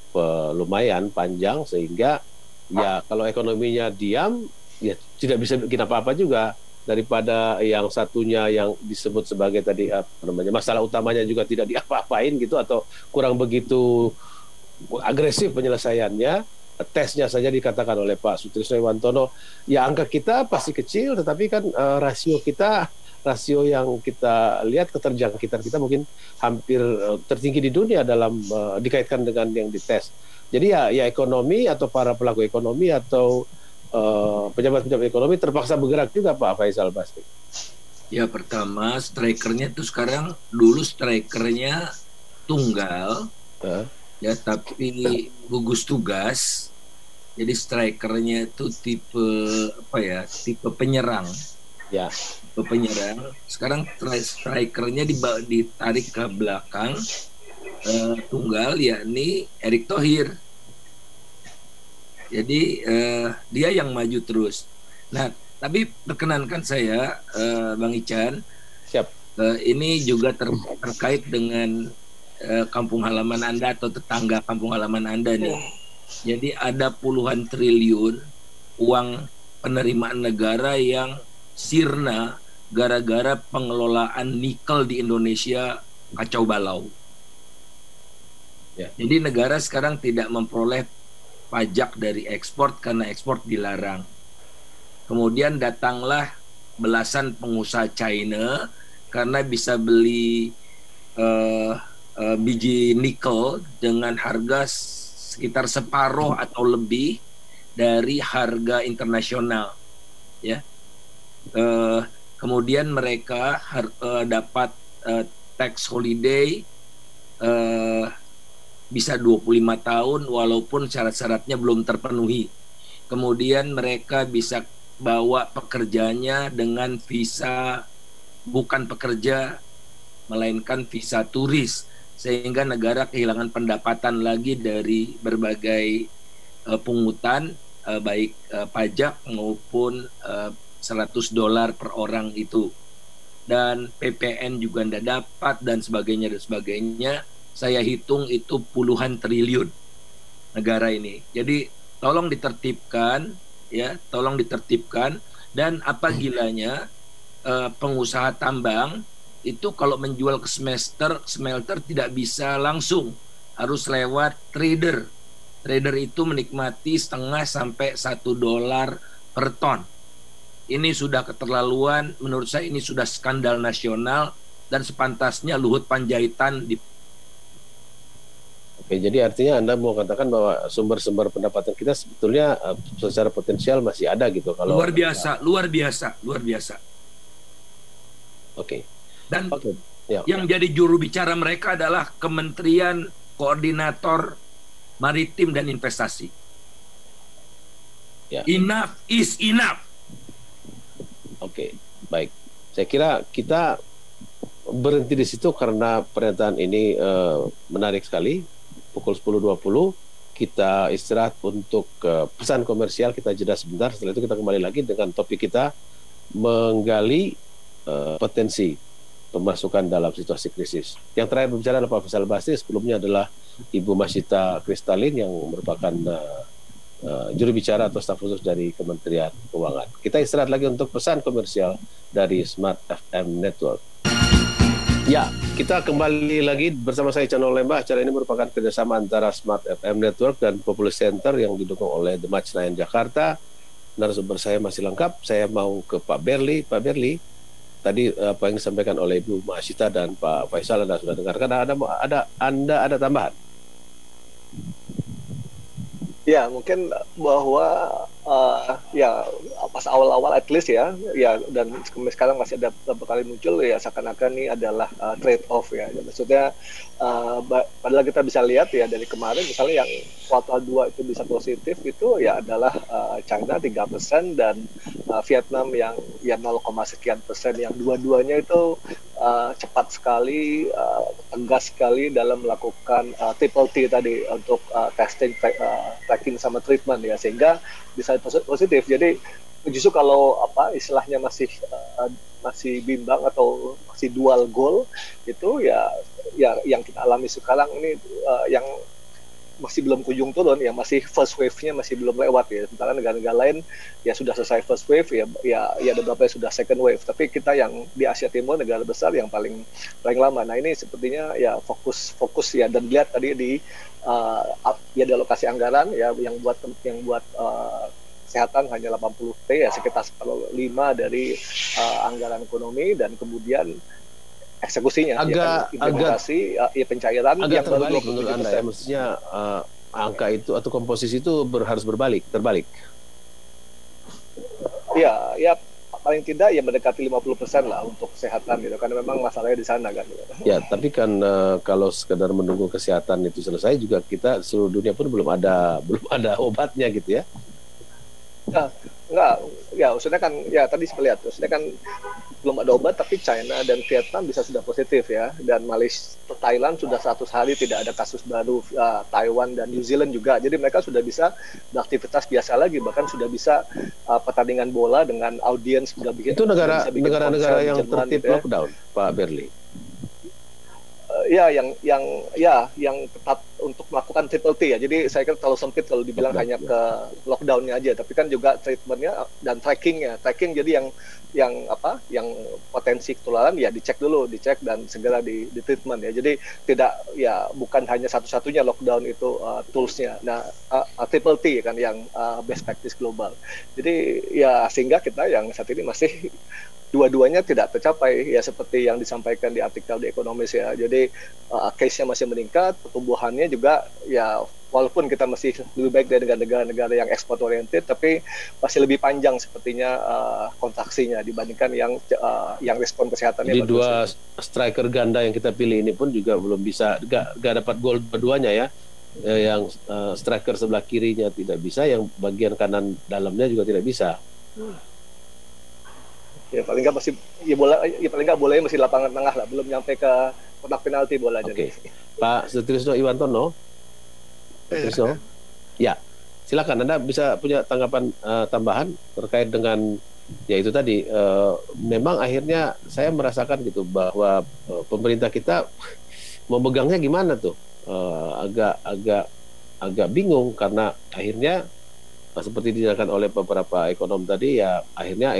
S1: lumayan panjang, sehingga ya kalau ekonominya diam ya tidak bisa bikin apa-apa juga, daripada yang satunya yang disebut sebagai tadi masalah utamanya juga tidak diapa-apain gitu, atau kurang begitu agresif penyelesaiannya. Tesnya saja dikatakan oleh Pak Sutrisno Iwantono, ya angka kita pasti kecil, tetapi kan rasio yang kita lihat, keterjangkitan kita mungkin hampir tertinggi di dunia dalam dikaitkan dengan yang dites. Jadi ya ekonomi atau para pelaku ekonomi atau pejabat-pejabat ekonomi terpaksa bergerak juga Pak Faisal Basri.
S6: Ya, pertama strikernya tuh sekarang, dulu strikernya tunggal, ya tapi gugus tugas. Jadi strikernya itu tipe penyerang. Ya. Tipe penyerang. Sekarang strikernya ditarik ke belakang tunggal, yakni Erick Thohir. Jadi dia yang maju terus. Nah, tapi perkenankan saya, Bang Ican,
S1: Siap.
S6: Ini juga terkait dengan kampung halaman Anda atau tetangga kampung halaman Anda nih. Jadi ada puluhan triliun uang penerimaan negara yang sirna gara-gara pengelolaan nikel di Indonesia kacau balau.
S1: Ya.
S6: Jadi negara sekarang tidak memperoleh pajak dari ekspor karena ekspor dilarang. Kemudian datanglah belasan pengusaha China karena bisa beli biji nikel dengan harga sekitar separuh atau lebih dari harga internasional, ya. Kemudian mereka dapat tax holiday bisa 25 tahun walaupun syarat-syaratnya belum terpenuhi. Kemudian mereka bisa bawa pekerjanya dengan visa bukan pekerja melainkan visa turis, sehingga negara kehilangan pendapatan lagi dari berbagai pungutan baik pajak maupun $100 per orang itu, dan PPN juga tidak dapat dan sebagainya dan sebagainya. Saya hitung itu puluhan triliun negara ini. Jadi tolong ditertibkan, ya, tolong ditertibkan. Dan apa gilanya pengusaha tambang itu kalau menjual ke smelter tidak bisa langsung, harus lewat trader. Trader itu menikmati setengah sampai $1 per ton. Ini sudah keterlaluan, menurut saya ini sudah skandal nasional dan sepantasnya Luhut Panjaitan
S1: Oke, jadi artinya Anda mau katakan bahwa sumber-sumber pendapatan kita sebetulnya secara potensial masih ada gitu kalau
S6: luar biasa.
S1: Oke.
S6: Dan
S1: Ya.
S6: yang jadi juru bicara mereka adalah Kementerian Koordinator Maritim dan Investasi.
S1: Ya.
S6: Enough is enough.
S1: Oke, baik. Saya kira kita berhenti di situ karena pernyataan ini menarik sekali. Pukul 10.20 kita istirahat untuk pesan komersial, kita jeda sebentar. Setelah itu kita kembali lagi dengan topik kita menggali potensi pemasukan dalam situasi krisis. Yang terakhir berbicara adalah Pak Faisal Basri, sebelumnya adalah Ibu Masyita Kristalin yang merupakan juru bicara atau staf khusus dari Kementerian Keuangan. Kita istirahat lagi untuk pesan komersial dari Smart FM Network. Ya, kita kembali lagi bersama saya Ican Lembah. Acara ini merupakan kerjasama antara Smart FM Network dan Populous Center yang didukung oleh The Match Senayan Jakarta. Narasumber saya masih lengkap. Saya mau ke Pak Berli. Pak Berli, tadi apa yang disampaikan oleh Ibu Masyita dan Pak Faisal Anda sudah dengarkan. Anda ada tambahan?
S5: Ya, mungkin bahwa ya pas awal-awal at least ya dan sekarang masih ada beberapa kali muncul ya seakan-akan ini adalah trade off ya. Maksudnya padahal kita bisa lihat ya dari kemarin misalnya yang kuartal 2 itu bisa positif itu ya adalah China 3% dan Vietnam yang ya 0, sekian persen, yang dua-duanya itu cepat sekali, tegas sekali dalam melakukan triple T tadi untuk testing, tracking sama treatment ya, sehingga bisa positif. Jadi justru kalau istilahnya masih bimbang atau masih dual goal itu ya yang kita alami sekarang ini yang masih belum kunjung turun, yang masih first wave-nya masih belum lewat ya. Sementara negara-negara lain ya sudah selesai first wave ya ada beberapa yang sudah second wave. Tapi kita yang di Asia Timur, negara besar yang paling lama. Nah ini sepertinya ya fokus ya, dan lihat tadi di di alokasi anggaran ya yang buat kesehatan hanya 80 T ya, sekitar 1/5 dari anggaran ekonomi, dan kemudian eksekusinya implementasi pencairan
S1: agak
S5: yang
S1: terbalik
S5: baru 27%.
S1: menurut Anda ya, maksudnya angka itu atau komposisi itu harus terbalik.
S5: Ya paling tidak ya mendekati 50% lah untuk kesehatan gitu, karena memang masalahnya di sana kan.
S1: Ya, tapi kan kalau sekedar menunggu kesehatan itu selesai juga kita seluruh dunia pun belum ada obatnya gitu ya.
S5: Nah, enggak, ya maksudnya kan ya tadi saya lihat, maksudnya kan belum ada obat tapi China dan Vietnam bisa sudah positif ya, dan Malaysia, Thailand sudah 100 hari tidak ada kasus baru, Taiwan dan New Zealand juga, jadi mereka sudah bisa beraktivitas biasa lagi, bahkan sudah bisa pertandingan bola dengan audiens sudah bikin.
S1: Itu negara-negara yang tertib
S5: gitu ya.
S1: Lockdown, Pak Berli.
S5: Ya, yang ketat untuk melakukan triple T ya. Jadi saya kira terlalu sempit kalau dibilang hanya ke lockdownnya aja, tapi kan juga treatmentnya dan trackingnya. Tracking jadi yang potensi ketularan ya dicek dan segera di treatment ya. Jadi tidak ya bukan hanya satu-satunya lockdown itu toolsnya. Nah, triple T kan yang best practice global. Jadi ya sehingga kita yang saat ini masih dua-duanya tidak tercapai ya, seperti yang disampaikan di artikel di Economist ya. Jadi case-nya masih meningkat, pertumbuhannya juga ya walaupun kita masih lebih baik dari negara-negara yang ekspor oriented, tapi masih lebih panjang sepertinya kontraksinya dibandingkan yang respon kesehatannya.
S1: Di dua striker ganda yang kita pilih ini pun juga belum bisa, gak dapat gol berduanya ya. Yang striker sebelah kirinya tidak bisa, yang bagian kanan dalamnya juga tidak bisa.
S5: Ya paling nggak masih paling nggak bolanya masih lapangan tengah lah, belum nyampe ke kotak penalti bolanya.
S1: Oke. Pak Sutrisno Iwantono. Sutrisno. Ya. Silakan Anda bisa punya tanggapan tambahan terkait dengan ya itu tadi, memang akhirnya saya merasakan gitu bahwa pemerintah kita memegangnya gimana tuh, agak bingung karena akhirnya seperti dijelaskan oleh beberapa ekonom tadi ya, akhirnya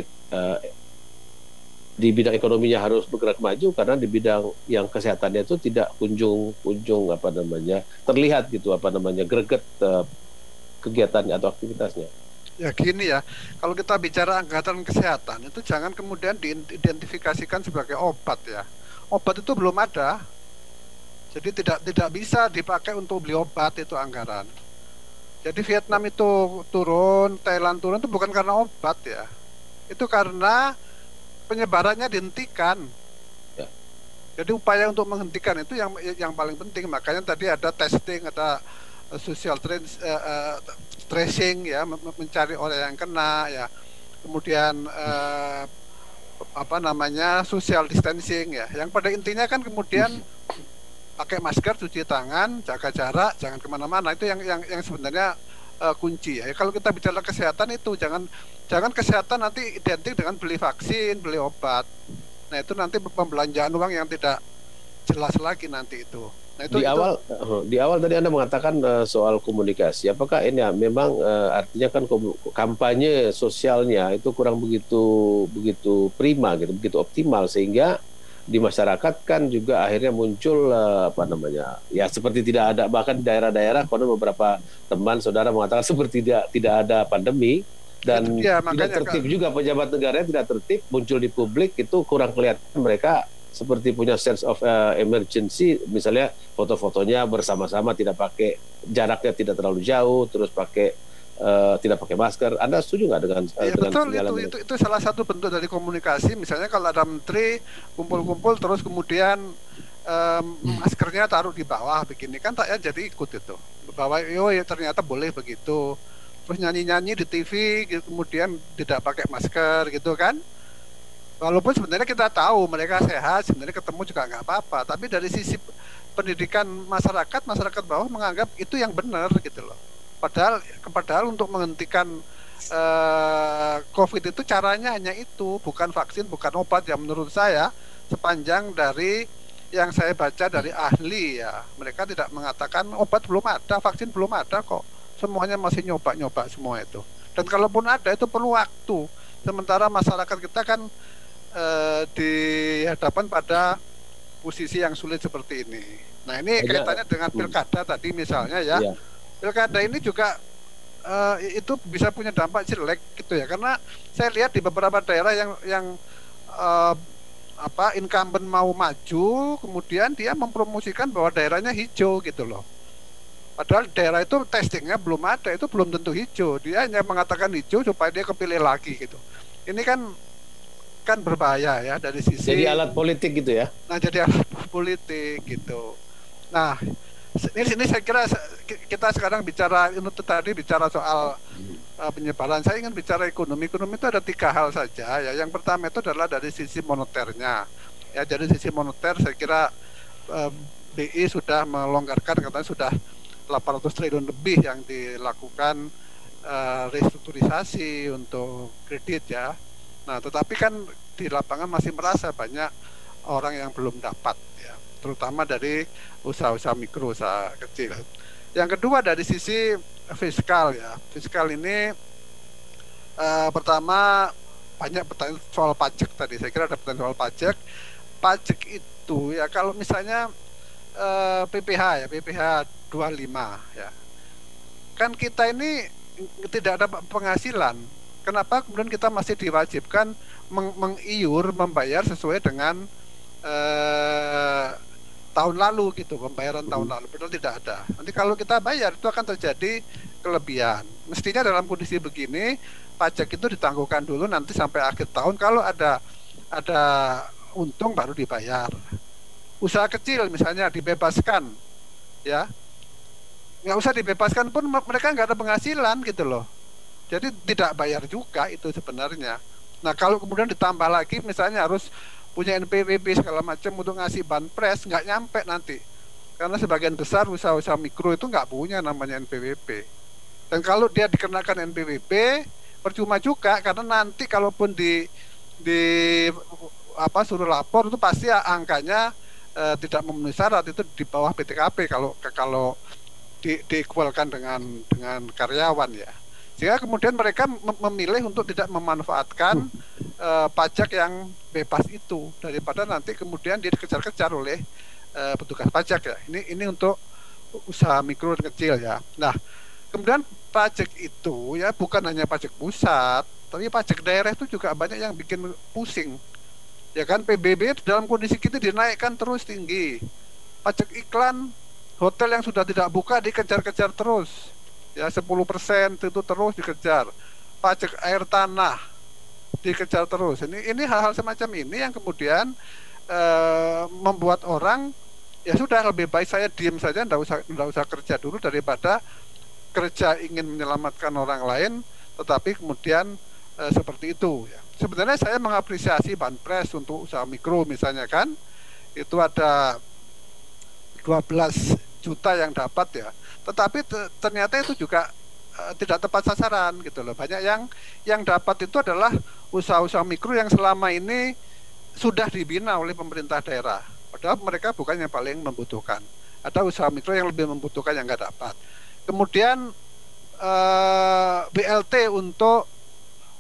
S1: di bidang ekonominya harus bergerak maju karena di bidang yang kesehatannya itu tidak kunjung terlihat gitu greget kegiatannya atau aktivitasnya.
S3: Ya gini ya, kalau kita bicara anggaran kesehatan itu jangan kemudian diidentifikasikan sebagai obat ya. Obat itu belum ada, jadi tidak bisa dipakai untuk beli obat itu anggaran. Jadi Vietnam itu turun, Thailand turun itu bukan karena obat ya, itu karena penyebarannya dihentikan. Ya. Jadi upaya untuk menghentikan itu yang paling penting. Makanya tadi ada testing, ada social tracing ya, mencari orang yang kena ya. Kemudian social distancing ya. Yang pada intinya kan kemudian pakai masker, cuci tangan, jaga jarak, jangan kemana-mana. Itu yang sebenarnya kunci ya. Kalau kita bicara kesehatan itu jangan kesehatan nanti identik dengan beli vaksin, beli obat. Nah itu nanti pembelanjaan uang yang tidak jelas lagi nanti itu. Nah,
S1: di awal tadi Anda mengatakan soal komunikasi. Apakah ini ya memang artinya kan kampanye sosialnya itu kurang begitu prima gitu, begitu optimal sehingga di masyarakat kan juga akhirnya muncul ya seperti tidak ada, bahkan di daerah-daerah konon beberapa teman saudara mengatakan seperti tidak ada pandemi dan tidak tertib juga, pejabat negaranya tidak tertib, muncul di publik itu kurang kelihatan mereka seperti punya sense of emergency, misalnya foto-fotonya bersama-sama tidak pakai, jaraknya tidak terlalu jauh, terus tidak pakai masker. Anda setuju nggak dengan
S3: betul itu salah satu bentuk dari komunikasi. Misalnya kalau ada menteri kumpul-kumpul terus kemudian maskernya taruh di bawah begini kan rakyat jadi ikut itu bahwa ya ternyata boleh begitu, terus nyanyi-nyanyi di TV kemudian tidak pakai masker gitu kan, walaupun sebenarnya kita tahu mereka sehat, sebenarnya ketemu juga nggak apa-apa, tapi dari sisi pendidikan masyarakat bawah menganggap itu yang benar gitu loh. Padahal untuk menghentikan COVID itu caranya hanya itu, bukan vaksin, bukan obat ya menurut saya. Sepanjang dari yang saya baca dari ahli ya, mereka tidak mengatakan obat belum ada, vaksin belum ada kok. Semuanya masih nyoba-nyoba semua itu. Dan kalaupun ada itu perlu waktu. Sementara masyarakat kita kan dihadapkan pada posisi yang sulit seperti ini. Nah ini kaitannya dengan pilkada tadi misalnya ya. Pilkada ini juga itu bisa punya dampak jelek gitu ya, karena saya lihat di beberapa daerah yang incumbent mau maju, kemudian dia mempromosikan bahwa daerahnya hijau gitu loh. Padahal daerah itu testingnya belum ada, itu belum tentu hijau. Dia hanya mengatakan hijau supaya dia kepilih lagi gitu. Ini kan berbahaya ya dari sisi.
S1: Jadi alat politik gitu ya.
S3: Nah jadi alat politik gitu. Nah Ini saya kira kita sekarang bicara soal penyebaran. Saya ingin bicara ekonomi. Ekonomi itu ada 3 hal saja ya. Yang pertama itu adalah dari sisi moneternya. Ya, dari sisi moneter saya kira BI sudah melonggarkan, katanya sudah 800 triliun lebih yang dilakukan restrukturisasi untuk kredit ya. Nah, tetapi kan di lapangan masih merasa banyak orang yang belum dapat ya, terutama dari usaha-usaha mikro, usaha kecil. Yang kedua dari sisi fiskal ya. Fiskal ini pertama banyak pertanyaan soal pajak tadi. Saya kira ada pertanyaan soal pajak. Pajak itu ya kalau misalnya PPh 25 ya. Kan kita ini tidak ada penghasilan. Kenapa kemudian kita masih diwajibkan mengiur membayar sesuai dengan tahun lalu gitu, pembayaran tahun lalu, padahal tidak ada. Nanti kalau kita bayar itu akan terjadi kelebihan. Mestinya dalam kondisi begini pajak itu ditangguhkan dulu nanti sampai akhir tahun, kalau ada untung baru dibayar. Usaha kecil misalnya dibebaskan ya, nggak usah dibebaskan pun mereka nggak ada penghasilan gitu loh, jadi tidak bayar juga itu sebenarnya. Nah kalau kemudian ditambah lagi misalnya harus punya NPWP segala macam untuk ngasih banpres, nggak nyampe nanti, karena sebagian besar usaha-usaha mikro itu nggak punya namanya NPWP. Dan kalau dia dikenakan NPWP percuma juga, karena nanti kalaupun suruh lapor itu pasti angkanya tidak memenuhi syarat, itu di bawah PTKP kalau diequalkan dengan karyawan ya. Sehingga kemudian mereka memilih untuk tidak memanfaatkan pajak yang bebas itu, daripada nanti kemudian dia dikejar-kejar oleh petugas pajak ya. Ini untuk usaha mikro dan kecil ya. Nah, kemudian pajak itu ya bukan hanya pajak pusat, tapi pajak daerah itu juga banyak yang bikin pusing. Ya kan, PBB dalam kondisi kita dinaikkan terus tinggi. Pajak iklan hotel yang sudah tidak buka dikejar-kejar terus. Ya 10% itu terus dikejar. Pajak air tanah dikejar terus. Ini hal-hal semacam ini yang kemudian membuat orang ya sudah, lebih baik saya diem saja, enggak usah kerja dulu, daripada kerja ingin menyelamatkan orang lain tetapi kemudian seperti itu ya. Sebenarnya saya mengapresiasi banpres untuk usaha mikro misalnya kan, itu ada 12 juta yang dapat ya, tetapi ternyata itu juga tidak tepat sasaran gitu loh. Banyak yang dapat itu adalah usaha-usaha mikro yang selama ini sudah dibina oleh pemerintah daerah, padahal mereka bukan yang paling membutuhkan. Ada usaha mikro yang lebih membutuhkan yang nggak dapat. Kemudian BLT untuk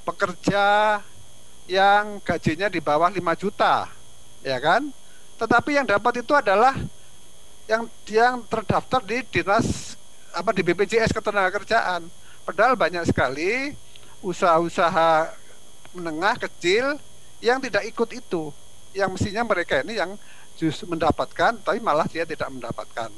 S3: pekerja yang gajinya di bawah 5 juta ya kan, tetapi yang dapat itu adalah yang terdaftar di dinas di BPJS Ketenagakerjaan. Padahal banyak sekali usaha-usaha menengah kecil yang tidak ikut itu, yang mestinya mereka ini yang justru mendapatkan, tapi malah dia tidak mendapatkan.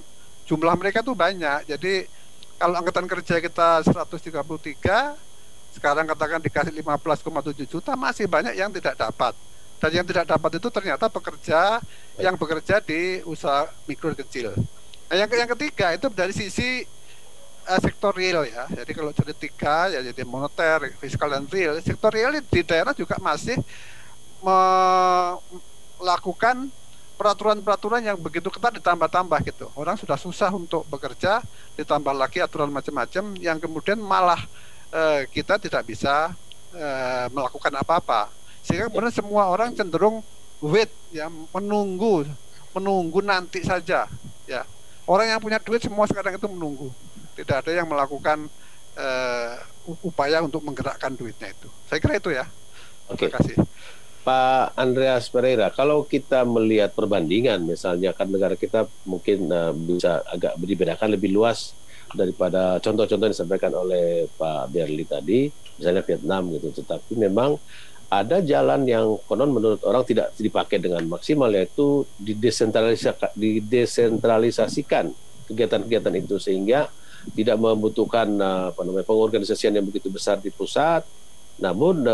S3: Jumlah mereka tuh banyak. Jadi kalau angkatan kerja kita 133, sekarang katakan dikasih 15,7 juta, masih banyak yang tidak dapat. Dan yang tidak dapat itu ternyata pekerja yang bekerja di usaha mikro kecil. Nah, yang ketiga itu dari sisi sektor real ya. Jadi kalau jadi 3 ya, jadi moneter, fiskal dan real. Sektor real di daerah juga masih melakukan peraturan-peraturan yang begitu ketat, ditambah-tambah gitu. Orang sudah susah untuk bekerja, ditambah lagi aturan macam-macam yang kemudian malah kita tidak bisa melakukan apa-apa, sehingga kemudian semua orang cenderung wait ya, menunggu nanti saja ya. Orang yang punya duit semua sekarang itu menunggu, tidak ada yang melakukan upaya untuk menggerakkan duitnya itu. Saya kira itu ya.
S1: Oke.
S3: Terima kasih
S1: Pak Andreas Pereira. Kalau kita melihat perbandingan, misalnya kan negara kita mungkin bisa agak dibedakan lebih luas daripada contoh-contoh yang disampaikan oleh Pak Berli tadi, misalnya Vietnam gitu. Tetapi memang ada jalan yang konon menurut orang tidak dipakai dengan maksimal, yaitu didesentralisasikan kegiatan-kegiatan itu, sehingga tidak membutuhkan pengorganisasian yang begitu besar di pusat, namun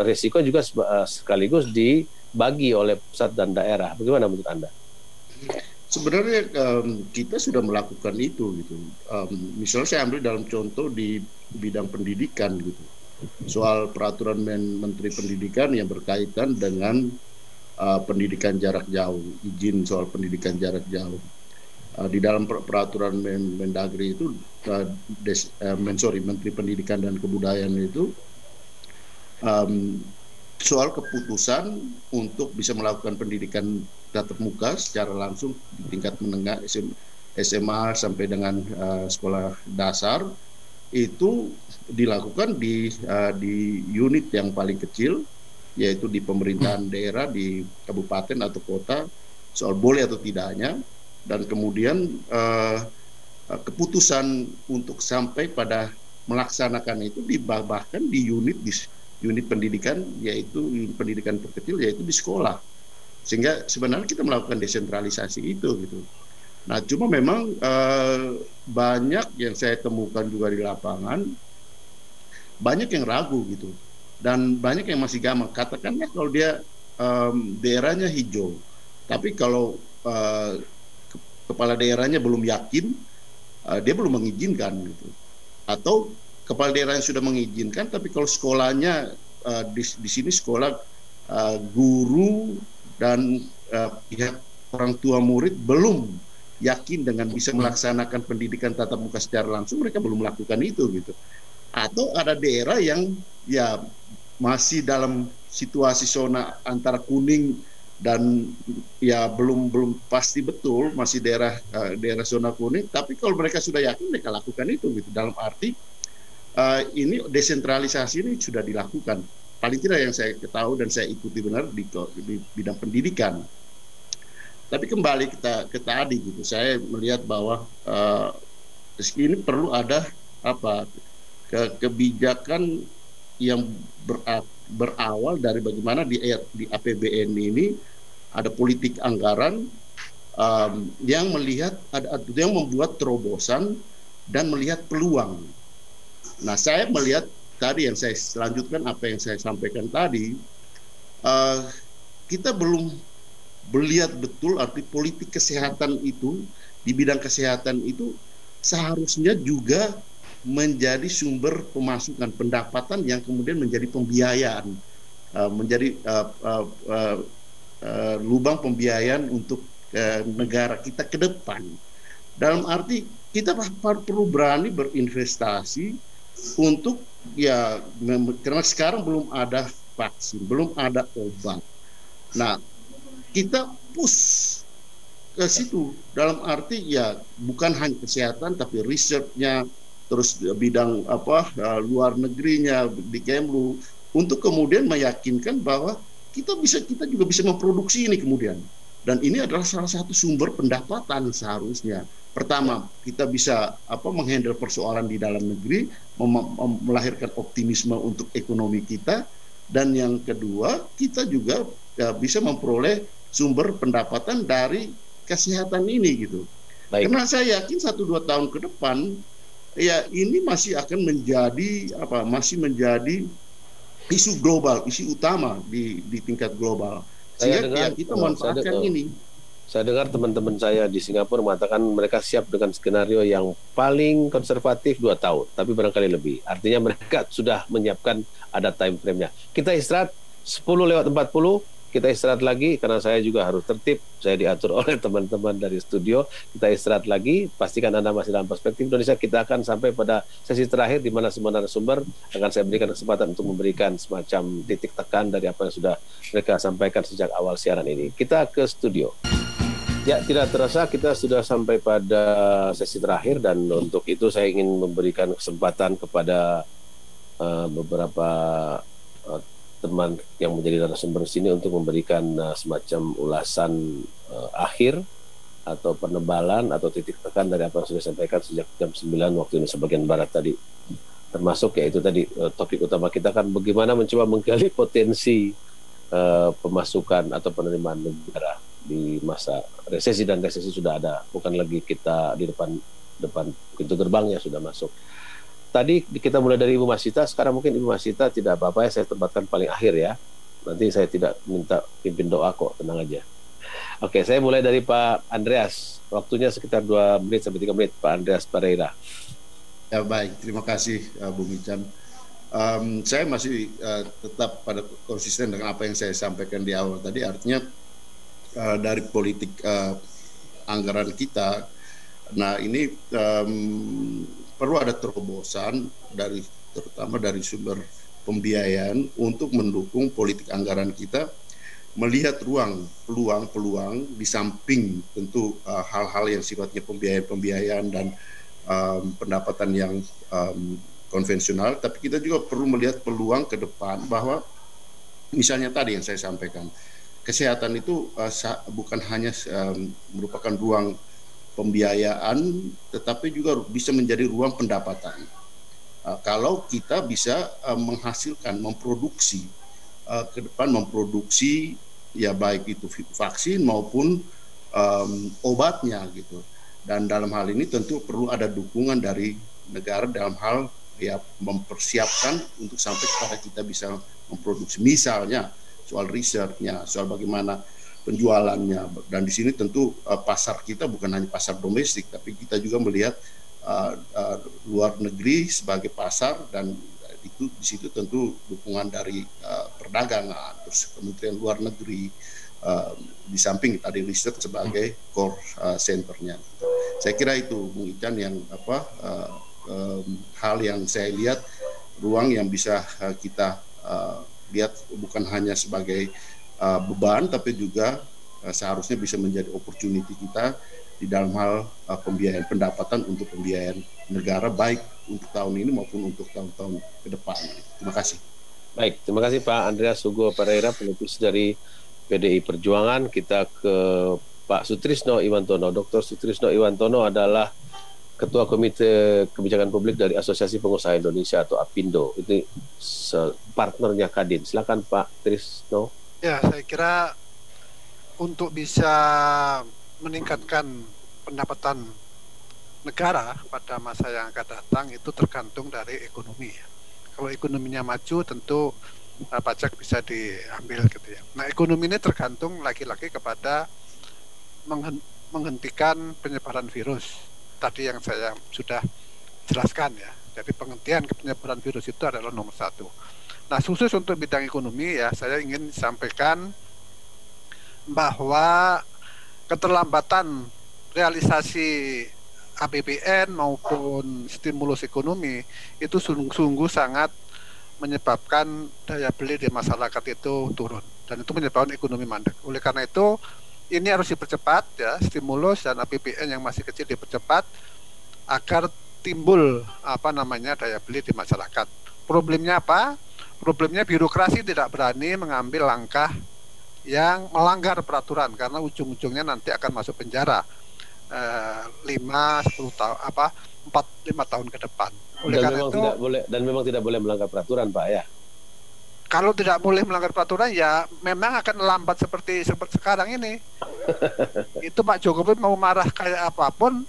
S1: risiko juga sekaligus dibagi oleh pusat dan daerah. Bagaimana menurut Anda?
S4: Sebenarnya kita sudah melakukan itu gitu. Misalnya saya ambil dalam contoh di bidang pendidikan gitu. Soal peraturan Menteri Pendidikan yang berkaitan dengan pendidikan jarak jauh, izin soal pendidikan jarak jauh. Di dalam peraturan Mendagri itu, Menteri Pendidikan dan Kebudayaan itu soal keputusan untuk bisa melakukan pendidikan tatap muka secara langsung di tingkat menengah SMA sampai dengan sekolah dasar itu dilakukan di unit yang paling kecil, yaitu di pemerintahan daerah di kabupaten atau kota, soal boleh atau tidaknya, dan kemudian keputusan untuk sampai pada melaksanakan itu bahkan di unit pendidikan, yaitu pendidikan terkecil, yaitu di sekolah. Sehingga sebenarnya kita melakukan desentralisasi itu gitu. Nah, cuma memang banyak yang saya temukan juga di lapangan, banyak yang ragu gitu, dan banyak yang masih gamang. Katakanlah kalau dia daerahnya hijau, tapi kalau kepala daerahnya belum yakin, dia belum mengizinkan gitu. Atau kepala daerah yang sudah mengizinkan, tapi kalau sekolahnya di sini sekolah guru dan pihak orang tua murid belum yakin dengan bisa melaksanakan pendidikan tatap muka secara langsung, mereka belum melakukan itu gitu. Atau ada daerah yang ya masih dalam situasi zona antara kuning dan ya belum pasti betul, masih daerah zona kuning, tapi kalau mereka sudah yakin, mereka lakukan itu gitu. Dalam arti ini desentralisasi ini sudah dilakukan, paling tidak yang saya ketahui dan saya ikuti benar di bidang pendidikan. Tapi kembali ke tadi gitu, saya melihat bahwa ini perlu ada kebijakan yang berawal dari bagaimana di APBN ini ada politik anggaran yang melihat yang membuat terobosan dan melihat peluang. Nah, saya melihat tadi yang saya selanjutkan apa yang saya sampaikan tadi, kita belum melihat betul arti politik kesehatan itu, di bidang kesehatan itu seharusnya juga menjadi sumber pemasukan pendapatan yang kemudian menjadi pembiayaan, menjadi lubang pembiayaan untuk negara kita ke depan. Dalam arti kita perlu berani berinvestasi untuk ya, karena sekarang belum ada vaksin, belum ada obat. Nah, kita push ke situ dalam arti ya bukan hanya kesehatan tapi risetnya, terus bidang luar negerinya di Kemlu, untuk kemudian meyakinkan bahwa kita juga bisa memproduksi ini kemudian, dan ini adalah salah satu sumber pendapatan seharusnya. Pertama, kita bisa menghandle persoalan di dalam negeri, melahirkan optimisme untuk ekonomi kita, dan yang kedua kita juga bisa memperoleh sumber pendapatan dari kesehatan ini gitu. Baik. Karena saya yakin 1-2 tahun ke depan ya ini masih akan menjadi masih menjadi isu global, isu utama di tingkat global. Sehingga kita manfaatkan ini.
S1: Saya dengar teman-teman saya di Singapura mengatakan mereka siap dengan skenario yang paling konservatif 2 tahun, tapi barangkali lebih. Artinya mereka sudah menyiapkan ada time frame-nya. Kita istirahat 10:40. Kita istirahat lagi karena saya juga harus tertib. Saya diatur oleh teman-teman dari studio. Kita istirahat lagi. Pastikan Anda masih dalam Perspektif Indonesia. Kita akan sampai pada sesi terakhir di mana semua narasumber akan saya berikan kesempatan untuk memberikan semacam titik tekan dari apa yang sudah mereka sampaikan sejak awal siaran ini. Kita ke studio. Ya, tidak terasa kita sudah sampai pada sesi terakhir, dan untuk itu saya ingin memberikan kesempatan kepada beberapa teman yang menjadi narasumber sini untuk memberikan semacam ulasan akhir atau penebalan atau titik tekan dari apa yang sudah disampaikan sejak jam 9 waktu Indonesia bagian Barat tadi. Termasuk yaitu tadi topik utama kita kan bagaimana mencoba menggali potensi pemasukan atau penerimaan negara di masa resesi, dan resesi sudah ada, bukan lagi kita di depan pintu gerbangnya sudah masuk. Tadi kita mulai dari Ibu Masita, sekarang mungkin Ibu Masita tidak apa-apa ya, saya tempatkan paling akhir ya. Nanti saya tidak minta pimpin doa kok, tenang aja. Oke, saya mulai dari Pak Andreas. Waktunya sekitar 2 menit sampai 3 menit, Pak Andreas Pereira.
S4: Ya baik, terima kasih Bung Ican. Saya masih tetap pada konsisten dengan apa yang saya sampaikan di awal tadi. Artinya dari politik anggaran kita, nah ini perlu ada terobosan terutama dari sumber pembiayaan untuk mendukung politik anggaran kita, melihat peluang di samping tentu hal-hal yang sifatnya pembiayaan dan pendapatan yang konvensional, tapi kita juga perlu melihat peluang ke depan bahwa misalnya tadi yang saya sampaikan, kesehatan itu bukan hanya merupakan ruang pembiayaan, tetapi juga bisa menjadi ruang pendapatan. Kalau kita bisa memproduksi ke depan ya baik itu vaksin maupun obatnya gitu. Dan dalam hal ini tentu perlu ada dukungan dari negara dalam hal ya mempersiapkan untuk sampai kepada kita bisa memproduksi. Misalnya soal risetnya, soal bagaimana penjualannya, dan di sini tentu pasar kita bukan hanya pasar domestik, tapi kita juga melihat luar negeri sebagai pasar, dan itu di situ tentu dukungan dari perdagangan, terus Kementerian Luar Negeri, di samping tadi riset sebagai core centernya. Saya kira itu Bung Ican yang hal yang saya lihat, ruang yang bisa kita lihat bukan hanya sebagai beban, tapi juga seharusnya bisa menjadi opportunity kita di dalam hal pembiayaan pendapatan untuk pembiayaan negara, baik untuk tahun ini maupun untuk tahun-tahun ke depan. Terima kasih.
S1: Baik, terima kasih Pak Andreas Hugo Pereira, politisi dari PDI Perjuangan. Kita ke Pak Sutrisno Iwantono. Dr. Sutrisno Iwantono adalah Ketua Komite Kebijakan Publik dari Asosiasi Pengusaha Indonesia atau APindo. Ini partnernya Kadin. Silakan Pak Trisno.
S3: Ya, saya kira untuk bisa meningkatkan pendapatan negara pada masa yang akan datang itu tergantung dari ekonomi. Kalau ekonominya maju tentu pajak bisa diambil gitu ya. Nah, ekonomi ini tergantung lagi-lagi kepada menghentikan penyebaran virus. Tadi yang saya sudah jelaskan ya. Jadi penghentian penyebaran virus itu adalah nomor 1. Nah, khusus untuk bidang ekonomi ya, saya ingin sampaikan bahwa keterlambatan realisasi APBN maupun stimulus ekonomi itu sungguh sangat menyebabkan daya beli di masyarakat itu turun, dan itu menyebabkan ekonomi mandek. Oleh karena itu ini harus dipercepat ya, stimulus dan APBN yang masih kecil dipercepat agar timbul daya beli di masyarakat. Problemnya apa? Problemnya birokrasi tidak berani mengambil langkah yang melanggar peraturan, karena ujung-ujungnya nanti akan masuk penjara 5-10 tahun 4-5 tahun ke depan. Oleh
S1: dan
S3: karena
S1: memang
S3: itu
S1: memang tidak boleh melanggar peraturan, Pak ya.
S3: Kalau tidak boleh melanggar peraturan ya memang akan lambat seperti sekarang ini. Itu Pak Jokowi mau marah kayak apapun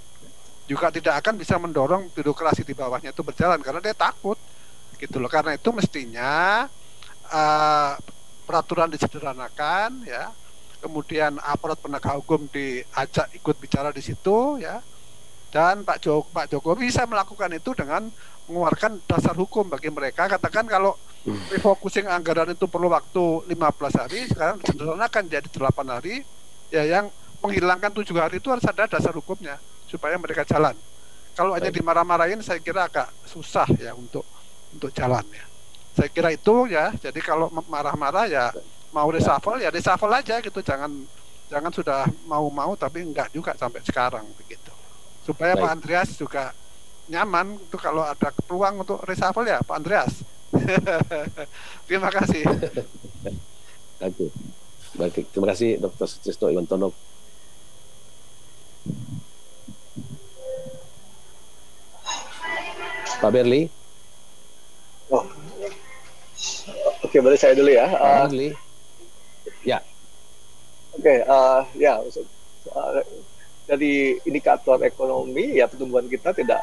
S3: juga tidak akan bisa mendorong birokrasi di bawahnya itu berjalan karena dia takut gitu loh. Karena itu mestinya peraturan disederhanakan ya. Kemudian aparat penegak hukum diajak ikut bicara di situ ya. Dan Pak Jokowi bisa melakukan itu dengan mengeluarkan dasar hukum bagi mereka. Katakan kalau refocusing anggaran itu perlu waktu 15 hari, sekarang disederhanakan jadi 8 hari. Ya, yang menghilangkan 7 hari itu harus ada dasar hukumnya supaya mereka jalan. Kalau hanya dimarah-marahin saya kira agak susah ya untuk jalan ya. Saya kira itu ya. Jadi kalau marah-marah ya mau reshuffle ya reshuffle aja gitu, jangan sudah mau tapi enggak juga sampai sekarang begitu. Supaya Pak Andreas juga nyaman itu kalau ada peluang untuk reshuffle ya Pak Andreas. Terima kasih.
S1: Baik, terima kasih Dr. Sutrisno Iwantono. Pak Berli.
S5: Oke, boleh saya dulu ya.
S1: Ya.
S5: Oke, ya. dari indikator ekonomi ya pertumbuhan kita tidak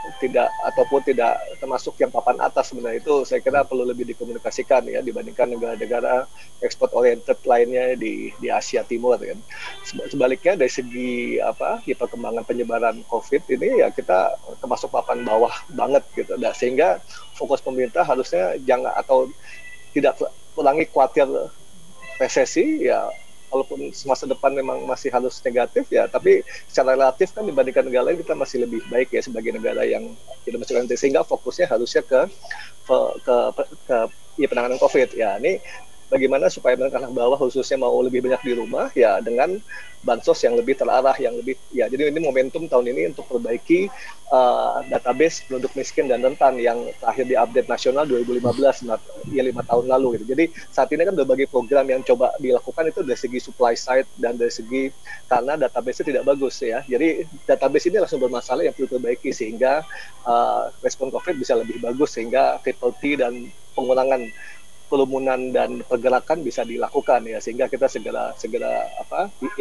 S5: termasuk yang papan atas sebenarnya. Itu saya kira perlu lebih dikomunikasikan ya dibandingkan negara-negara ekspor oriented lainnya di Asia Timur kan. Sebaliknya dari segi perkembangan penyebaran COVID ini ya kita termasuk papan bawah banget gitu. Nah, sehingga fokus pemerintah harusnya jangan atau tidak ulangi khawatir resesi ya, walaupun semasa depan memang masih harus negatif ya, tapi secara relatif kan dibandingkan negara lain kita masih lebih baik ya sebagai negara yang tidak masuk karantina, sehingga fokusnya harusnya ke penanganan COVID ya. Ini bagaimana supaya menengah bawah khususnya mau lebih banyak di rumah ya dengan bansos yang lebih terarah, yang lebih ya. Jadi ini momentum tahun ini untuk perbaiki database penduduk miskin dan rentan yang terakhir diupdate nasional 2015 ya 5 tahun lalu gitu. Jadi saat ini kan berbagai program yang coba dilakukan itu dari segi supply side dan dari segi karena database-nya tidak bagus ya. Jadi database ini langsung bermasalah yang perlu diperbaiki sehingga respon COVID bisa lebih bagus, sehingga triple T dan pengurangan kerumunan dan pergerakan bisa dilakukan ya, sehingga kita segera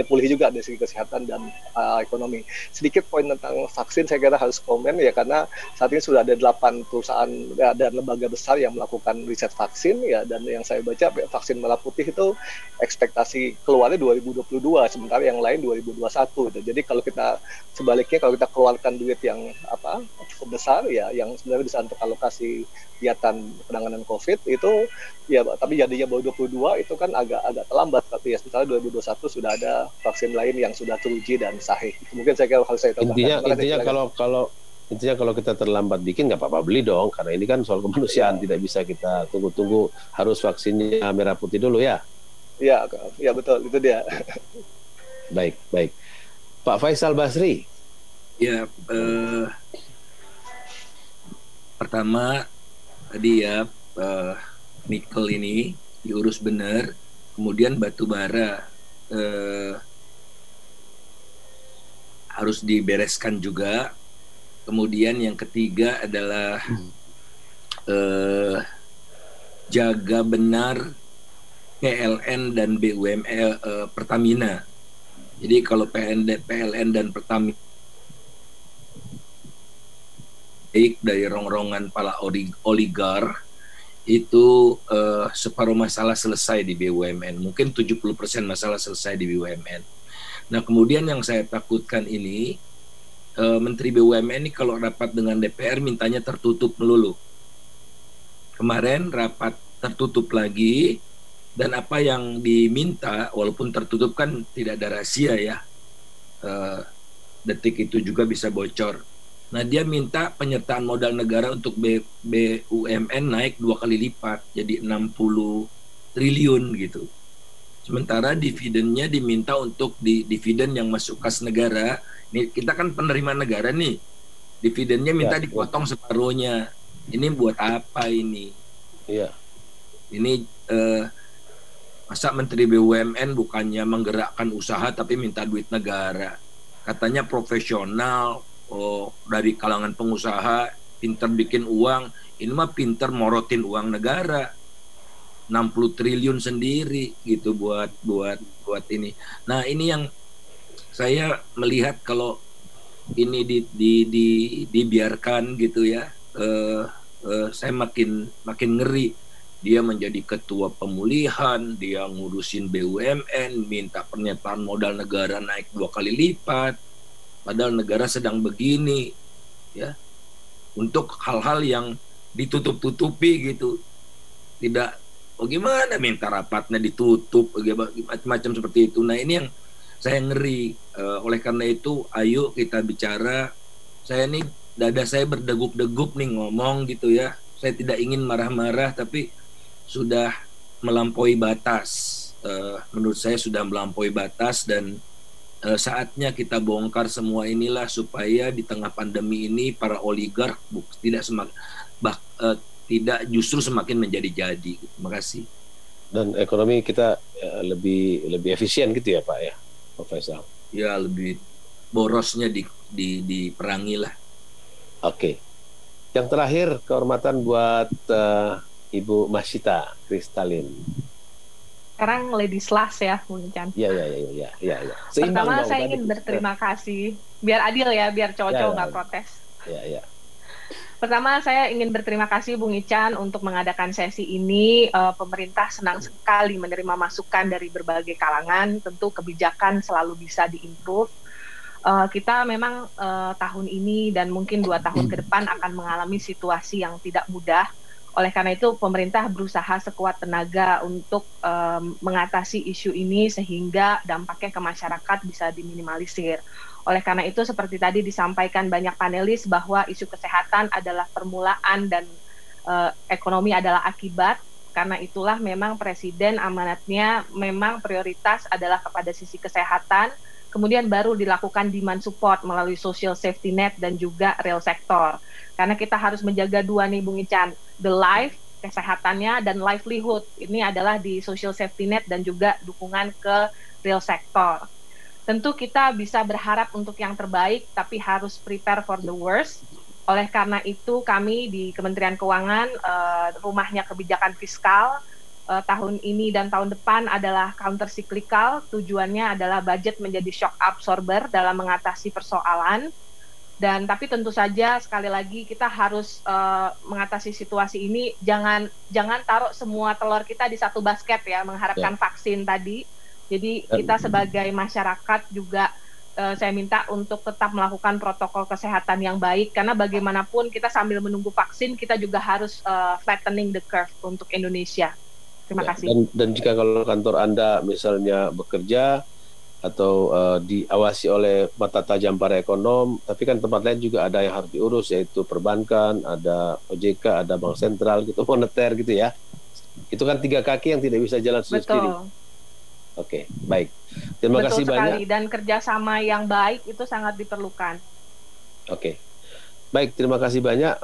S5: pulih juga dari segi kesehatan dan ekonomi. Sedikit poin tentang vaksin saya kira harus komen ya, karena saat ini sudah ada 8 perusahaan dan lembaga besar yang melakukan riset vaksin ya, dan yang saya baca vaksin merah putih itu ekspektasi keluarnya 2022 sementara yang lain 2021 gitu. Jadi kalau kita sebaliknya, kalau kita keluarkan duit yang cukup besar ya, yang sebenarnya bisa untuk alokasi kegiatan penanganan COVID itu ya, tapi jadinya baru 22 itu kan agak terlambat. Tapi ya sementara 2021 sudah ada vaksin lain yang sudah teruji dan sahih. Mungkin saya kira harus saya tambahkan.
S1: Intinya kalau kita terlambat bikin nggak apa-apa, beli dong, karena ini kan soal kemanusiaan, tidak bisa kita tunggu-tunggu, harus vaksinnya merah putih dulu ya.
S5: Ya betul, itu dia.
S1: Baik. Pak Faisal Basri.
S6: Ya, pertama tadi ya nikel ini diurus benar, kemudian batu bara harus dibereskan juga, kemudian yang ketiga adalah jaga benar PLN dan BUMN Pertamina. Jadi kalau PLN dan Pertamina baik dari rongrongan para oligar itu separuh masalah selesai di BUMN, mungkin 70% masalah selesai di BUMN. Nah kemudian yang saya takutkan ini Menteri BUMN ini kalau rapat dengan DPR mintanya tertutup melulu. Kemarin rapat tertutup lagi, dan apa yang diminta walaupun tertutup kan tidak ada rahasia ya, detik itu juga bisa bocor. Nah dia minta penyertaan modal negara untuk BUMN naik 2 kali lipat, jadi 60 triliun gitu. Sementara dividennya diminta untuk dividen yang masuk kas negara. Ini kita kan penerima negara nih, dividennya minta dipotong separuhnya. Ini buat apa ini?
S1: Iya.
S6: Ini masa Menteri BUMN bukannya menggerakkan usaha tapi minta duit negara? Katanya profesional. Dari kalangan pengusaha, pinter bikin uang, ini mah pinter morotin uang negara, 60 triliun sendiri gitu buat ini. Nah ini yang saya melihat kalau ini dibiarkan gitu ya, saya makin ngeri. Dia menjadi ketua pemulihan, dia ngurusin BUMN, minta pernyataan modal negara naik 2 kali lipat. Padahal negara sedang begini ya, untuk hal-hal yang ditutup-tutupi gitu. Tidak, gimana minta rapatnya ditutup, macam-macam seperti itu. Nah ini yang saya ngeri. Oleh karena itu ayo kita bicara. Saya nih dada saya berdegup-degup nih ngomong gitu ya. Saya tidak ingin marah-marah tapi sudah melampaui batas. Menurut saya sudah melampaui batas, dan saatnya kita bongkar semua inilah supaya di tengah pandemi ini para oligark tidak justru semakin menjadi-jadi. Terima kasih.
S1: Dan ekonomi kita lebih efisien gitu ya Pak ya, Pak Faisal.
S6: Ya lebih borosnya diperangi lah.
S1: Oke. Yang terakhir kehormatan buat Ibu Masita Kristalin.
S2: Sekarang ladies last ya, Bung Ican.
S1: Iya.
S2: Pertama saya ingin berterima kasih, biar adil ya, biar cowok-cowok nggak protes.
S1: Iya.
S2: Pertama saya ingin berterima kasih Bung Ican untuk mengadakan sesi ini. Pemerintah senang sekali menerima masukan dari berbagai kalangan. Tentu kebijakan selalu bisa diimprove. Kita memang tahun ini dan mungkin 2 tahun ke depan akan mengalami situasi yang tidak mudah. Oleh karena itu pemerintah berusaha sekuat tenaga untuk mengatasi isu ini sehingga dampaknya ke masyarakat bisa diminimalisir. Oleh karena itu seperti tadi disampaikan banyak panelis bahwa isu kesehatan adalah permulaan dan ekonomi adalah akibat. Karena itulah memang Presiden amanatnya memang prioritas adalah kepada sisi kesehatan, kemudian baru dilakukan demand support melalui social safety net dan juga real sector. Karena kita harus menjaga 2 nih Bung Ican, the life, kesehatannya, dan livelihood. Ini adalah di social safety net dan juga dukungan ke real sector. Tentu kita bisa berharap untuk yang terbaik, tapi harus prepare for the worst. Oleh karena itu kami di Kementerian Keuangan, rumahnya kebijakan fiskal, tahun ini dan tahun depan adalah counter cyclical. Tujuannya adalah budget menjadi shock absorber dalam mengatasi persoalan. Dan tapi tentu saja sekali lagi kita harus mengatasi situasi ini, jangan taruh semua telur kita di satu basket ya, mengharapkan vaksin tadi. Jadi kita sebagai masyarakat juga saya minta untuk tetap melakukan protokol kesehatan yang baik, karena bagaimanapun kita sambil menunggu vaksin kita juga harus flattening the curve untuk Indonesia. Terima kasih.
S1: Dan jika kalau kantor Anda misalnya bekerja atau diawasi oleh mata tajam para ekonom, tapi kan tempat lain juga ada yang harus diurus, yaitu perbankan, ada OJK, ada bank sentral gitu, moneter gitu ya. Itu kan 3 kaki yang tidak bisa jalan sendiri. Oke, baik. Terima kasih banyak.
S2: Dan kerjasama yang baik itu sangat diperlukan.
S1: Oke, baik. Terima kasih banyak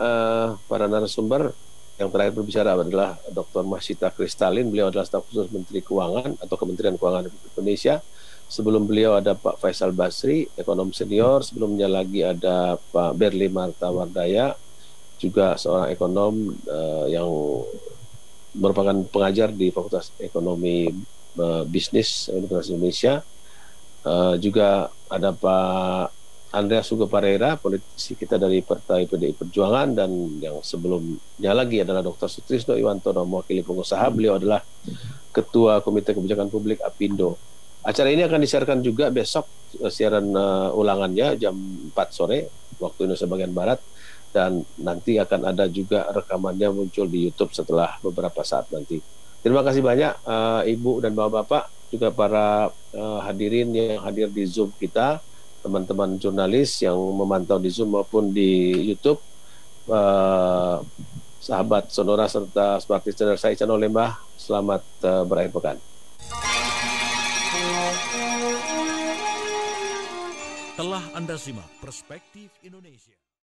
S1: para narasumber. Yang terakhir berbicara adalah Dr. Masita Kristalin. Beliau adalah staf khusus Menteri Keuangan atau Kementerian Keuangan Republik Indonesia. Sebelum beliau ada Pak Faisal Basri, ekonom senior. Sebelumnya lagi ada Pak Berli Martawardaya, juga seorang ekonom yang merupakan pengajar di Fakultas Ekonomi Bisnis Universitas Indonesia. Juga ada Pak Andreas Hugo Pareira, politisi kita dari Partai PDI Perjuangan, dan yang sebelumnya lagi adalah Dr. Sutrisno Iwantono, mewakili pengusaha. Beliau adalah Ketua Komite Kebijakan Publik Apindo. Acara ini akan disiarkan juga besok, siaran ulangannya jam 4 sore waktu Indonesia bagian Barat, dan nanti akan ada juga rekamannya muncul di YouTube setelah beberapa saat nanti. Terima kasih banyak Ibu dan Bapak-Bapak, juga para hadirin yang hadir di Zoom kita, teman-teman jurnalis yang memantau di Zoom maupun di YouTube, sahabat Sonora serta Smart Listener. Saya Ican Lembah, selamat berakhir pekan.
S7: Telah Anda simak Perspektif Indonesia.